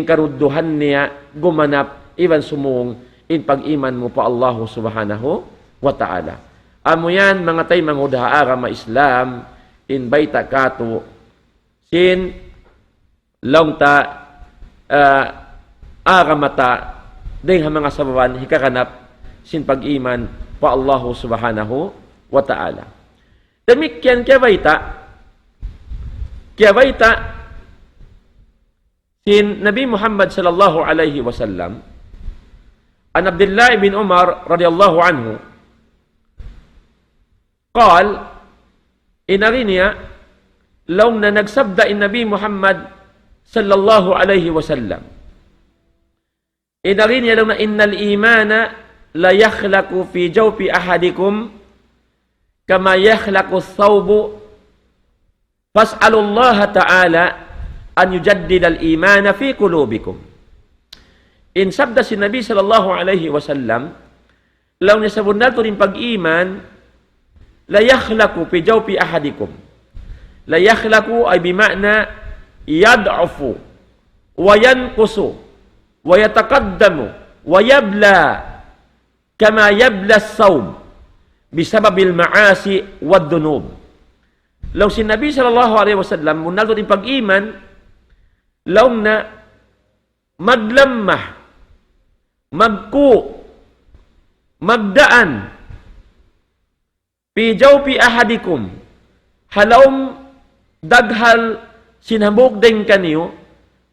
B: karudduhan niya gumanap iban sumung in pag-iman mo pa Allah subhanahu wa ta'ala. Amo yan mga tay manguda agama Islam in baita kato sin longta agamata dahil mga sababan hikakanap sin pag-iman pa Allah subhanahu wa ta'ala. Demikian kaya baita sin Nabi Muhammad sallallahu alaihi wasallam an Abdullah bin Umar radhiyallahu anhu قال inarinya law na nagsabda in Nabi Muhammad sallallahu alaihi wasallam inarinya law na innal imana la yakhlaqu fi jawfi ahadikum kama yakhlaqu ath-thawbu fas'alullaha ta'ala an yujaddid al-imana fi qulubikum. In sabda si Nabi sallallahu alaihi wasallam, law niya sa bundal to rin pag-iman, la yakhlaqu fi jawfi ahadikum. La yakhlaqu ay bimakna yad'afu wa yanqusu wa yataqaddamu wa yabla kama yabla as-sawm bisababil ma'asi wad-dunub. Law si Nabi sallallahu alaihi wasallam bundal to rin pag-iman, law na maglamah, magku, magdaan, pi jawfi ahadikum, halawm daghal sinambog din kaniyo,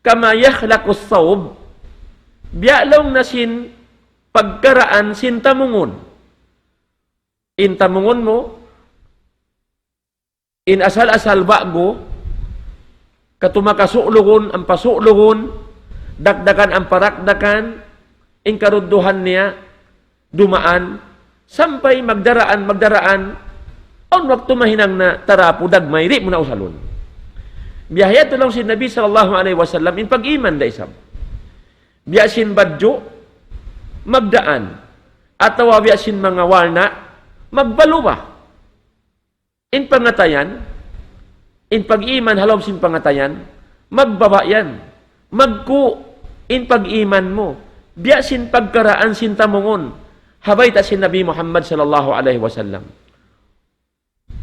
B: kama yakhlaqus sawb, biyalaw na sin pagkaraan sin tamungon. In tamungon mo, in asal-asal bago, katumakasuklugon ang pasuklugon, dakdakan ang parakdakan, in karudduhan niya, dumaan, sampay magdaraan, on waktu mahinang na tarapo, dagmay, di mo na usalon. Biyahaya ito lang si Nabi sallallahu alaihi wasallam, in pag-iman da isam. Biyasin badyo, magdaan, atawa biyasin mga walna, magbaluwa. In pangatayan, in pag-iman halom sin pangatayan, magbaba yan. Magku, in pag-iman mo. Biya sin pagkaraan sin tamungon. Habay ta sin Nabi Muhammad sallallahu alaihi wasallam.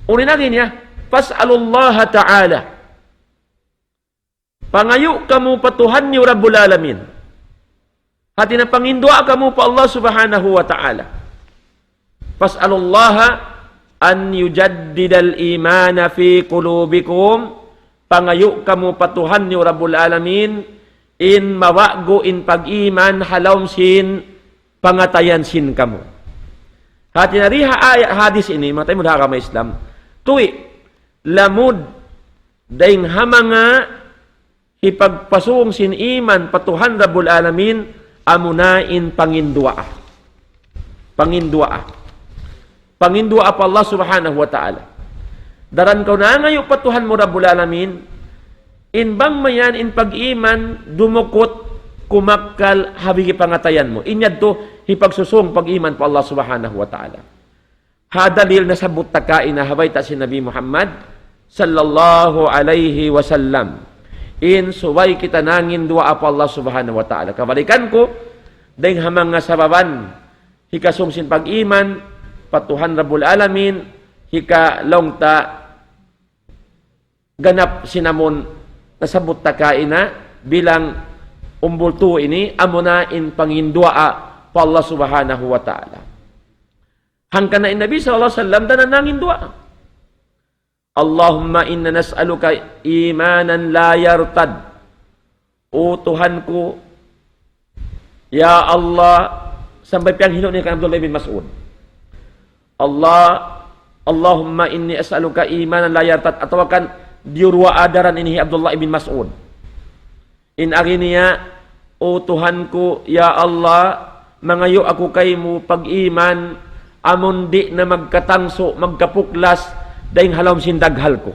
B: Uninagin niya, fas'alullaha ta'ala. Pangayo kamu patuhan ni Rabbul Alamin. Hati na pangindua kamu pa Allah subhanahu wa ta'ala. Fas'alullaha an yujaddidal imana fi qulubikum, pangayo kamu patuhan ni Rabbul Alamin in mawago in pag-iman halawm sin pangatayan sin kamu. Hati nariha ayat hadis ini, matay mo ka may Islam, tuwi, lamud, daing hamanga, ipagpasung sin iman, patuhan Rabbul Alamin, amunain pangindua. Pangindua. Pangindua pa Allah subhanahu wa ta'ala. Daran ka na ngayon patuhan mo Rabbul Alamin, inbang mayan in pag-iman, dumukot, kumakal, habigi pangatayan mo. Inyad to, hipagsusong pag-iman pa Allah subhanahu wa ta'ala. Hadalil na sabot takain na habay ta si Nabi Muhammad sallallahu alaihi wasallam. In suway kita nangin dua pa Allah subhanahu wa ta'ala. Kabalikan ko, dahil hamang nga sababan, hikasong sin pag-iman, patuhan Rabbul Alamin, hika long ta ganap sinamon nasabot takain na bilang umbulto ini amuna in pangindua pa Allah subhanahu wa ta'ala. Hangka na Nabi sallallahu alaihi wasallam dananangin dua. Allahumma inna nas'aluka imanan la yartad. O Tuhan ko, ya Allah, sampai piyang hino ni kan Abdullah bin Mas'ud. Allahumma inni as'aluka imanan la yartad. Atau kan diurwa adaran ini Abdullah bin Mas'ud. In aginiya, o Tuhan ko, ya Allah, mangayo ako kay mo pag-iman, amon di na magkatangso, magkapuklas, dahil halom sindaghal ko.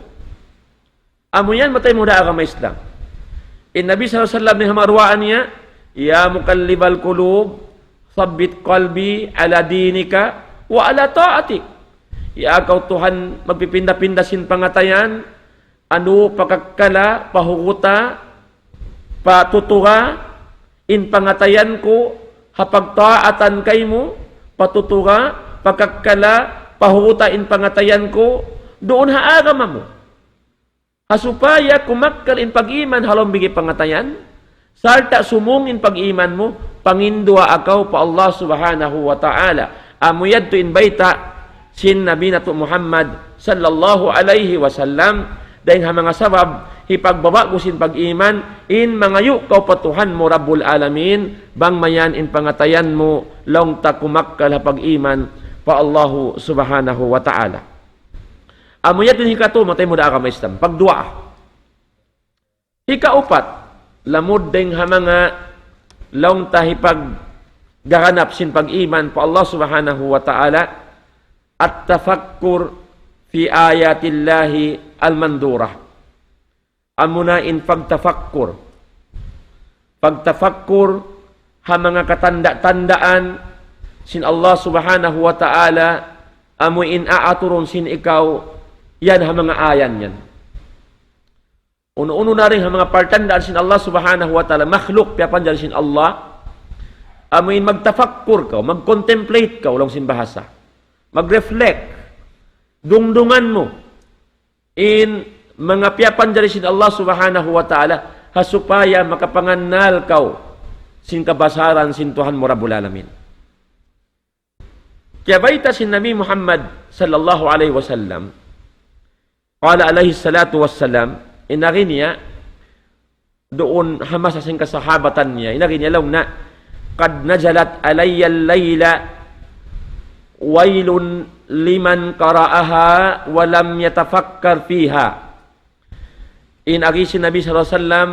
B: Amo yan, matay mo na may Islam. In Nabi sallallahu alaihi wasallam ni hamarwaan niya, ya mukallibal qulub, sabbit qalbi ala dinika wa ala ta'atik. Ya akaw Tuhan, magpipinda-pinda sin pangatayan, ano pakakkala, pahuguta, patutuga, in pangatayan ko, hapagtaatan kay mo, patutuga, pakakkala, pahuguta in pangatayan ko, doon haagama mo. Hasupaya kumakkal in pag-iman halom bigi pangatayan, sarta sumung in pag-iman mo, pangindua akaw pa Allah subhanahu wa ta'ala. Amuyad to in baita, sin Nabi na to Muhammad sallallahu alaihi wasallam, dahil mga sabab, hipagbaba ko sin pag-iman, in mangayo kaw patuhan mo Rabbul Alamin, bang mayan in pangatayan mo, long ta kumakkal ha pag-iman pa Allah subhanahu wa ta'ala. Amuyat din hikato, matay mo da ka may Islam. Pagdua. Hikaupat, lamod ding hamanga long tahipag gaganap sin pag-iman pa Allah subhanahu wa ta'ala at tafakkur fi ayatillahi al-mandurah. Amuna in pagtafakkur. Pagtafakkur hamanga katanda-tandaan sin Allah subhanahu wa ta'ala amu in aaturun sin ikaw yan ha mga ayan yan. Uno-uno na rin ha mga partandaan sin Allah subhanahu wa ta'ala, makhluk piyapan dyan sin Allah, amuin magtafakkur ka, mag-contemplate ka, ulang sin bahasa, mag-reflect, dungdungan mo, in mga piyapan dyan sin Allah subhanahu wa ta'ala, hasupaya makapangannal ka, sin kabasaran sin Tuhan mo Rabbul Alamin. Kaya baita sin Nabi Muhammad sallallahu alaihi wasallam, qala alaihi salatu wassalam, inari niya, doon hamas sa sing kasahabatan niya, inari niya lang na, qad najalat alayya al-layla, wailun liman qara'aha, walam yatafakkar fiha. Inari si Nabi sallallahu alaihi wasallam,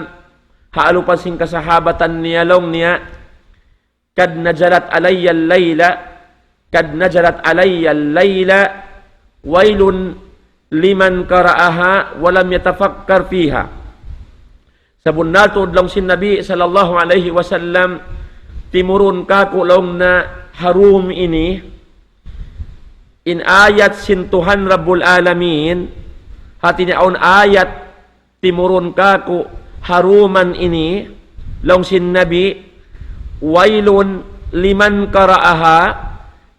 B: haalupan sing kasahabatan niya lang niya, qad najalat alayya al-layla, qad najalat alayya al-layla, wailun liman qara'aha walam yatafakkar fiha. Sabun natod lang sin Nabi sallallahu alaihi wasallam, timurun ka kulong na harum ini in ayat sin Tuhan Rabbul Alamin, hati niya on ayat timurun ka ku haruman ini lang sin Nabi, wailun liman qara'aha,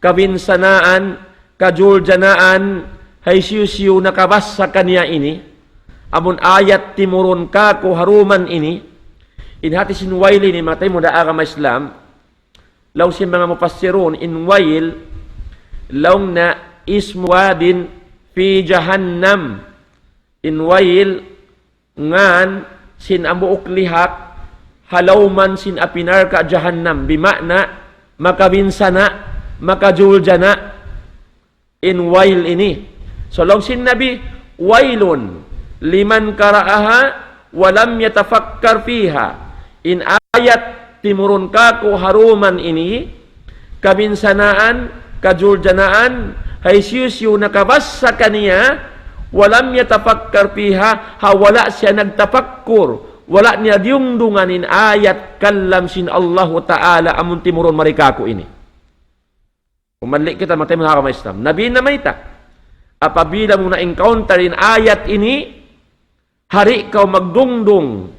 B: kabinsanaan, kajuljanaan, hay siyu-siyu nakabas sa kanya ini, amun ayat timurun ka ko haruman ini, inhati sin wail ini, matay mo daa ka Islam, law sin mga mupassirun, in wail, law na ismuadin fi jahannam, in wail, ngan, sin amuuk lihak, halawman sin apinar ka jahannam, bimakna, makabinsana, makajuljana, in wail ini. So long sin Nabi, wailun liman qara'aha wa lam yatafakkar fiha. In ayat timurun ka ko haruman ini, kabinsanaan, kajuljanaan, haysiyusyu nakabasa kaniya, walam yatafakkar fiha, wala siya nagtapakkur, wala niya diungdunganin ayat kallam sin Allah Ta'ala amun timurun marikaku ini. Kumanli kita matay mga Islam. Nabi na may ta, apabila mo na-encounterin ayat ini, hari kau magdungdung,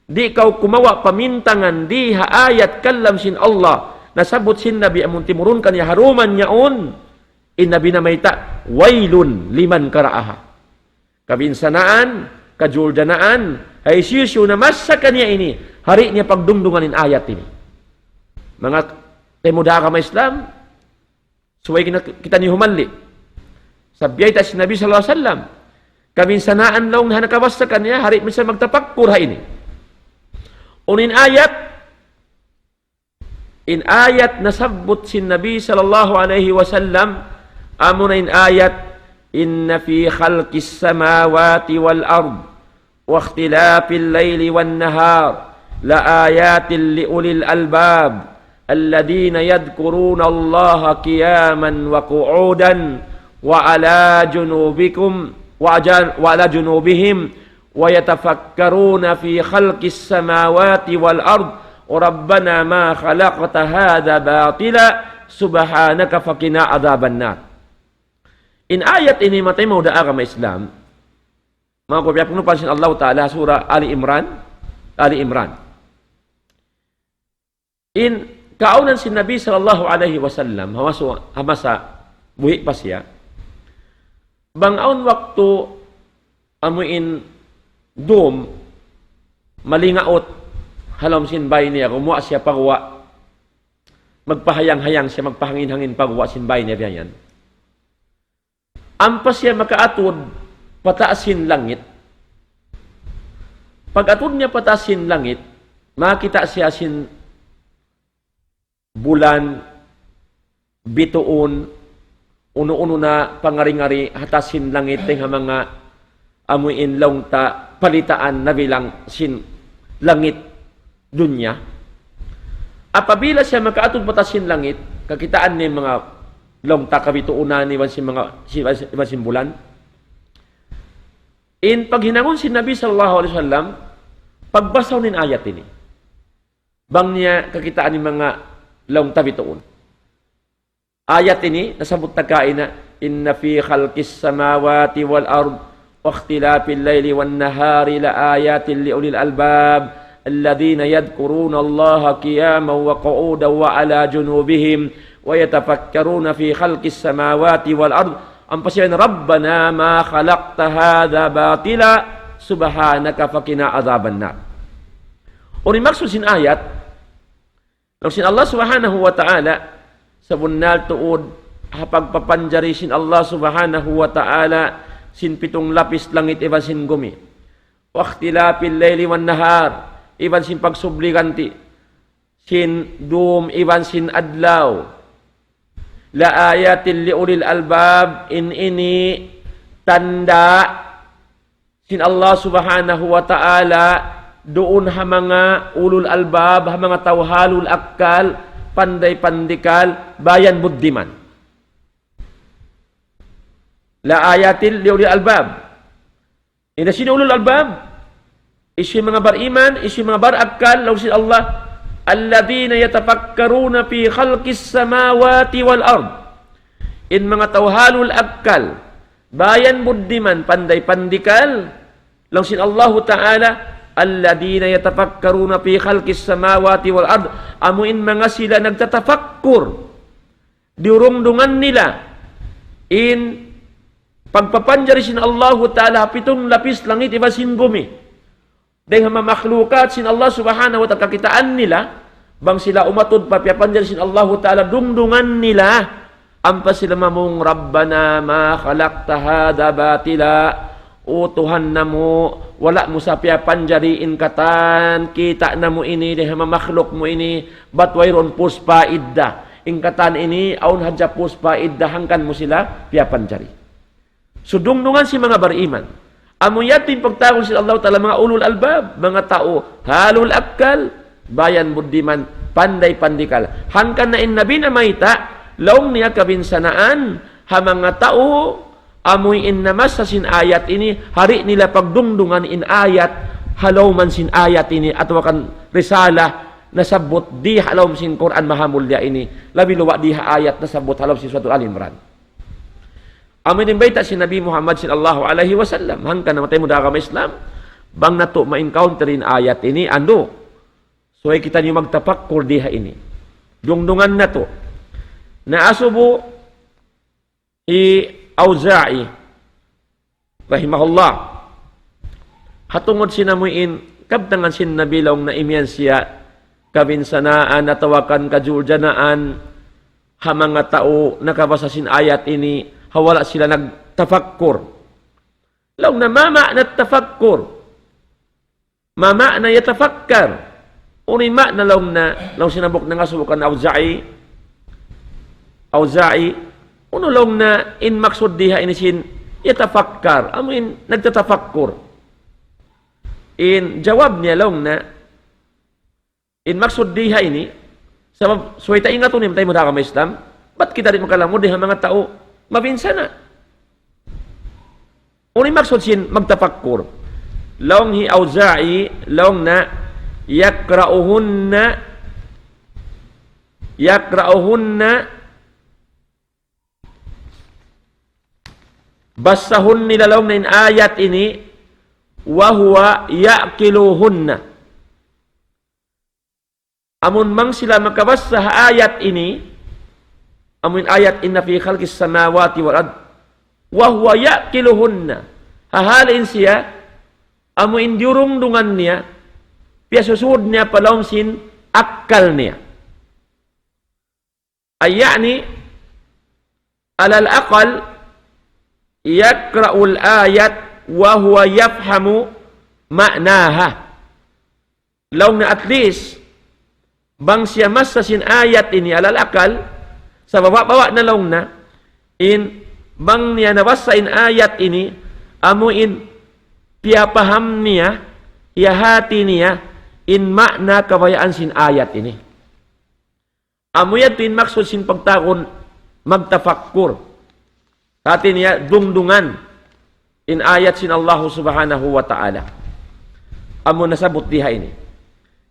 B: di kau kumawa pamintangan, di ha ayat kallam sin Allah, nasabot sin Nabi amun timurun kanya haruman niyaon, Nabi na may ta, wailun liman qara'aha. Kabinsanaan, kajuljanaan, ay sisyo na mas sa kanya ini, hari niya pagdungdunganin ayat ini. Mga temuda ka Islam, suway kita ni humali. Sabyay ta si Nabi sallallahu alaihi wasallam, kabinsanaan lang na nakawas sa kanya, hari minsan magtapakkur ha ini. Unin ayat, in ayat nasabot si Nabi sallallahu alaihi wasallam, amuna in ayat, inna fi khalqis samawati wal ard wa ikhtilafil layli wan nahar la ayatin li ulil albab alladhina yadhkuruna Allaha qiyaman wa qu'udan wa ala junubihim wa yatafakkaruna fi khalqis samawati wal ard rabbana ma khalaqta hadha batila subhanaka faqina adhaban nar. In ayat ini matay mo daa ka Islam, mga kopya punupansin Allah Ta'ala, surah Ali Imran. In kaunan si Nabi sallallahu alaihi wasallam, hamasa buhi pa siya, bangaon waktu amuin dum, malingaot, halam sin bay niya, kumuha siya pagwa, magpahayang-hayang siya, magpahangin-hangin pagwa sin bay niya yan. Ampas siya makaatod, pataasin langit. Pag atod niya pataasin langit, makita siya sin bulan, bituon, uno-uno na pangari-ngari, hatasin langit, nga mga amuin lang ta, palitaan na bilang sin langit dunya. Apabila siya makaatod pataasin langit, kakitaan niya mga long takabituunan iwan si mga iwan si bulan. In paghinangon si Nabi sallallahu alaihi wasallam, pagbasaw nin ayat ini, bang niya kakitaan ni mga long tabituon. Ayat ini nasabot tagkain na, inna fi khalqis samawati wal ard wa ikhtilafil layli wan nahari la ayatin li ulil albab alladhina yadhkuruna Allaha qiyaman wa qu'udan wa ala junubihim wa yatafakkaruna fi khalqis samawati wal ard ampasyan rabbana ma khalaqta hadha batila subhanaka faqina adhaban nar. Uni maksud sin ayat nang sin Allah subhanahu wa ta'ala sa bunnal tuod hapagpapanjari sin Allah subhanahu wa ta'ala sin pitong lapis langit iban sin gumi wa ikhtilafil layli wan nahar iban sin pagsubliganti sin dum iban sin adlaw la ayatin li ulil albab ini tanda sin Allah subhanahu wa ta'ala doon ha mga ulul albab, ha mga tawhalul akkal, panday pandikal, bayan buddiman. La ayatin li ulil albab. Ina sin ulul albab? Isi mga bariman, isi mga barakkal, law sin Allah, alladhina yatafakkaruna fi khalqis samawati wal ard. In mga tawhalul akkal, bayan buddiman, panday pandikal, lang sin Allah Ta'ala, alladhina yatafakkaruna fi khalqis samawati wal ard, amuin mga sila nagtatafakkur, diurungdungan nila, in pagpapanjari sin Allah Ta'ala, pitong lapis langit iba sin bumi, dahil mamakhlukat sin Allah subhanahu wa ta'ala kakitaan nila, bang sila umatod papiapanjan sin Allah ta'ala dungdungan nila, ampas sila mamong rabbana ma khalaqta hadha batila, o Tuhan namo, wala mo sa piapanjariin katan, kita na mo ini, dahil mamakhluk mo ini, bat wayron puspa idda. ingkatan ini aun hadja puspa idahangkan mo sila piapan jari. Sudungdungan si mga bariman. Amo yatin pagtawag sila Allah Ta'ala mga ulul albab, mga tao, halul akkal, bayan budiman, panday pandikal. Hangkan na nabi na mayta, laong niya kabinsanaan, ha mga tao, amoy namas sa sinayat ini, hari nila pagdungdungan in ayat, halaw man sin ayat ini, at wakan risala, nasabot di halaw sin Quran mahamul dia ini, labi luwa di ayat nasabot halaw sin suatu Al-Imran. Amin din baita si Nabi Muhammad sallallahu alaihi wasallam hangkan namatay mo daga Islam bang nato ma-encounterin ayat ini ando so ay kita niyo magtapakkur diha ini dungdungan nato na asubo i Auza'i rahimahullah hatungod sinamuin kabtangan sin Nabi long na imyan siya kabinsanaan natawakan kajuljanaan ha mga tao nakabasa sin ayat ini hawala sila nagtafakkur. Law na mama na tafakkur. Mama na yatafakkar. Unima na law sinabok na nga subukan na Auza'i. Uno law na in maksud diha inisin yatafakkar. Amin nagtatafakkur. In jawab niya law na in maksud diha ini sabab suway ingat unim tayo mudaka may Islam. Ba't kita rin makalamod diha mga tao mabinsana. Uni maksud sin magtafakkur. Laong hi Auza'i, laong na yakra'uhunna basahun nila laong na in ayat ini wa huwa ya'kiluhunna. Amun mang sila makabasa ayat ini amun ayat inna fi khalqis samawati wal ard wa huwa yaqiluhunna hahalin siya amun durungdungan niya piasusud niya palawm sin akkal niya ay yani alal aqal yaqra'ul ayat wa huwa yafhamu ma'naha law na at least bang siya masa sin ayat ini alal aqal sa baba na long na in bang niya nabasa in ayat ini amuin piyapaham niya iyahati niya in makna kabayaan sin ayat ini amuyat in maksud sin pagtakon magtafakkur hati niya dungdungan in ayat sin Allah subhanahu wa ta'ala amun nasabot diha ini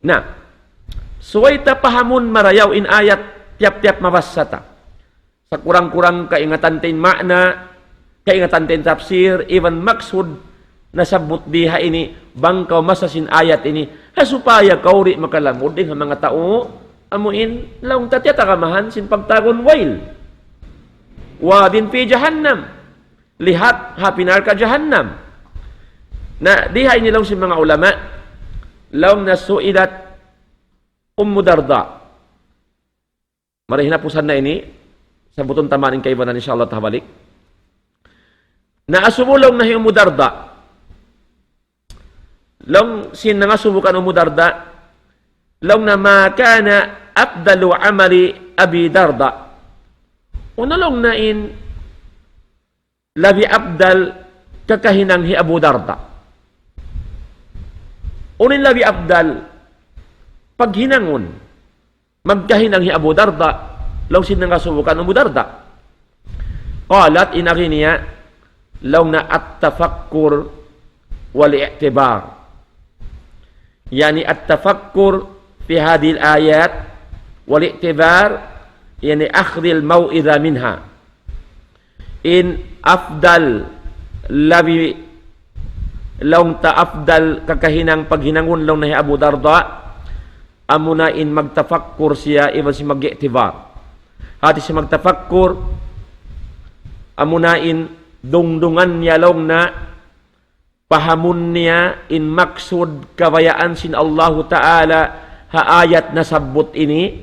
B: na suway tapahamun marayaw in ayat tiap-tiap mabasata sa kurang-kurang kaingatan tin makna, kaingatan tin tafsir, even maksud na sabot diha ini, bangkaw masasin ayat ini, supaya kauri makalamod din ang mga tao, amuin, laong tatyata kamahan, sin pagtagon wail. Wadin fi jahannam, lihat hapinar ka jahannam. Na diha ini laong sin mga ulama, laong nasuilat Ummu Darda. Marihina pusan na ini, sa butong tamanin kay Ibanan insyaAllah tahabalik. Na asumulong na yung Ummu Darda. Long sin nga subukan Ummu Darda. Long na makana afdalu amali Abi Darda. Unalong na in labi abdal kakahinang hi Abu Darda. Unin labi abdal paghinangon magkahinang hi Abu Darda. Law sin nga subukan Ummu Darda. Qalat inaki niya law na at-tafakkur wal i'tibar. Yani at-tafakkur fi hadhihi al-ayat wal i'tibar yani akhdhi al-mau'idha minha. In afdal labi law ta afdal kakahinang paghinangon law na hi Abu Darda amuna in magtafakkur siya iban si mag-i'tibar. Hati si magtafakkur amunain dungdungan niya long na pahamun niya in maksud kabayaan sin Allah Ta'ala ha ayat na sabot ini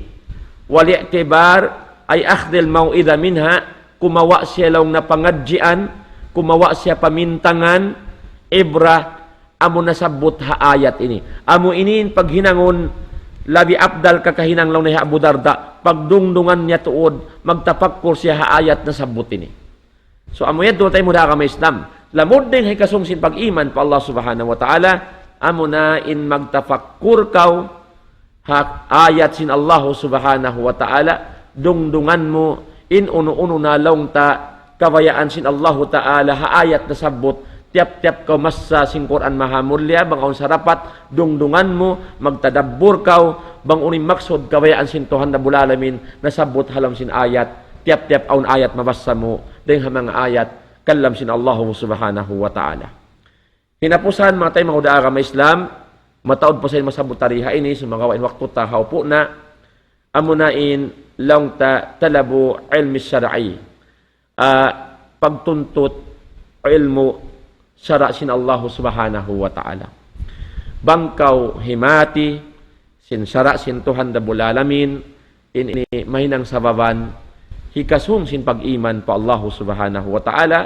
B: wal i'tibar ay akhdil mau'idha minha kumawa siya long na pangadjian kumawa siya pamintangan ibrah amo na sabot ha ayat ini amo inin paghinangon labi abdal kakahinanglaw ni Abu Darda, pagdungdungan niya tuod, magtapakkur siya haayat na sabutin ni. So amo yan doon tayo muna ka may Islam. Lamod din hay kasungsin pag-iman pa Allah subhanahu wa ta'ala, amo na in magtafakkur kaw, ayat sin Allah subhanahu wa ta'ala, dungdungan mo, in uno-uno na long ta, kawayaan sin Allah ta'ala, haayat na sabot, tiap-tiap kaw mas sa sin Quran mahamulya, bang aun sarapat, dungdungan mo, magtadabbur kaw, bang uning maksod, kawayaan sin Tuhan na bulalamin, nasabot halam sin ayat, tiap-tiap aun ayat mabasa mo, dahil mga ayat, kalam sin Allah subhanahu wa ta'ala. Hinapusan mga tayo mga udaara may Islam, mataod pa sa masabot tariha ini, sa mga wain waktu tahaw po na, amunain lang talabu ilmi syar'i. Pagtuntut ilmu syara' sin Allah subhanahu wa ta'ala. Bangkaw himati, sin syara' sin Tuhan da bulalamin, ini mahinang sababan, hikasum sin pag-iman pa Allah subhanahu wa ta'ala,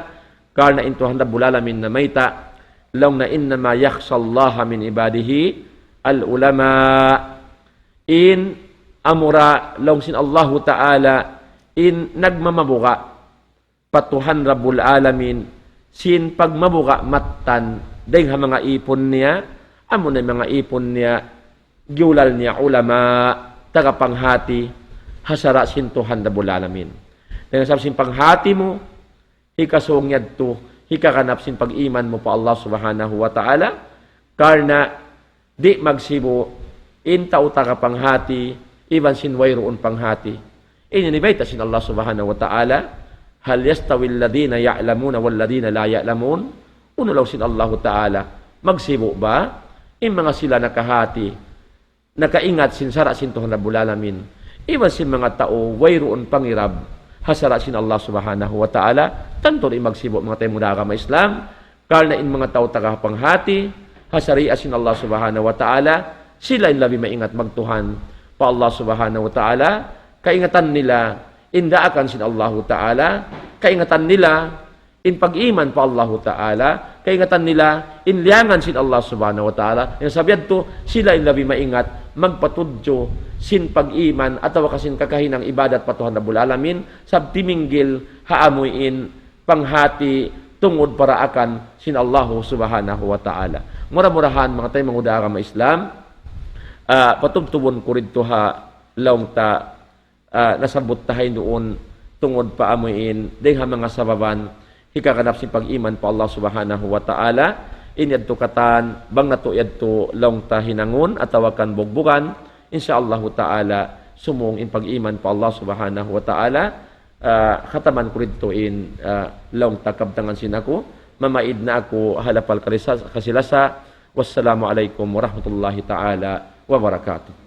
B: karna in Tuhan da bulalamin na mayta, law na innama yakhsallaha min ibadihi al-ulama, in amura law sin Allah ta'ala, in nagmamabuka patuhan Rabbul Alamin, sin pagmabuka matan, dahil ha mga ipon niya, amo na mga ipon niya, giulal niya ulama, tagapanghati, hasara sin Tuhan Rabbul Alamin. Dahil sa sin panghati mo, hikasong yadto, hikakanap sin pag-iman mo pa Allah subhanahu wa ta'ala, karna di magsibo, in tauta ka panghati, iban sin wayroon panghati. Ininibaita sin Allah subhanahu wa ta'ala, hal yastawi alladhina ya'lamuna wal ladhina la ya'lamun, uno law sin Allah ta'ala, magsibo ba? In mga sila nakahati, nakaingat sin sara sin Tuhan Rabbul Alamin, iban sin mga tao, wayroon pangirab, hasara sin Allah subhanahu wa ta'ala, tanto rin magsibo mga tayo muna ka Islam, karna in mga tao tagapanghati, hasari sin Allah subhanahu wa ta'ala, sila in labi maingat magtuhan pa Allah subhanahu wa ta'ala, kaingatan nila, indaakan sin Allah ta'ala, kaingatan nila, in pag-iman pa Allah ta'ala, kaingatan nila, in liangan sin Allah subhanahu wa ta'ala, yung sabihan to, sila in labi maingat, magpatudyo, sin pag-iman, at kasin kakahinang ibadat patuhan Rabbul Alamin, sab timinggil, haamuin, panghati, tungod para akan sin Allah subhanahu wa ta'ala. Mura-murahan, mga tayo mga udara mga Islam, patubtubon ko rin to ha, laong ta, nasabot tahay noon, tungod pa amuin, dahil ha mga sababan, hikakanap sin pag-iman pa Allah subhanahu wa ta'ala, inyad to katan, bang natuyad to laong ta hinangon, at tawakan bugbugan, insyaallah ta'ala, sumong in pag-iman pa Allah subhanahu wa ta'ala, khataman ko rito in laong takabtangan sin ako, mamaid na ako halapal kasilasa, wassalamu alaikum warahmatullahi ta'ala wabarakatuh.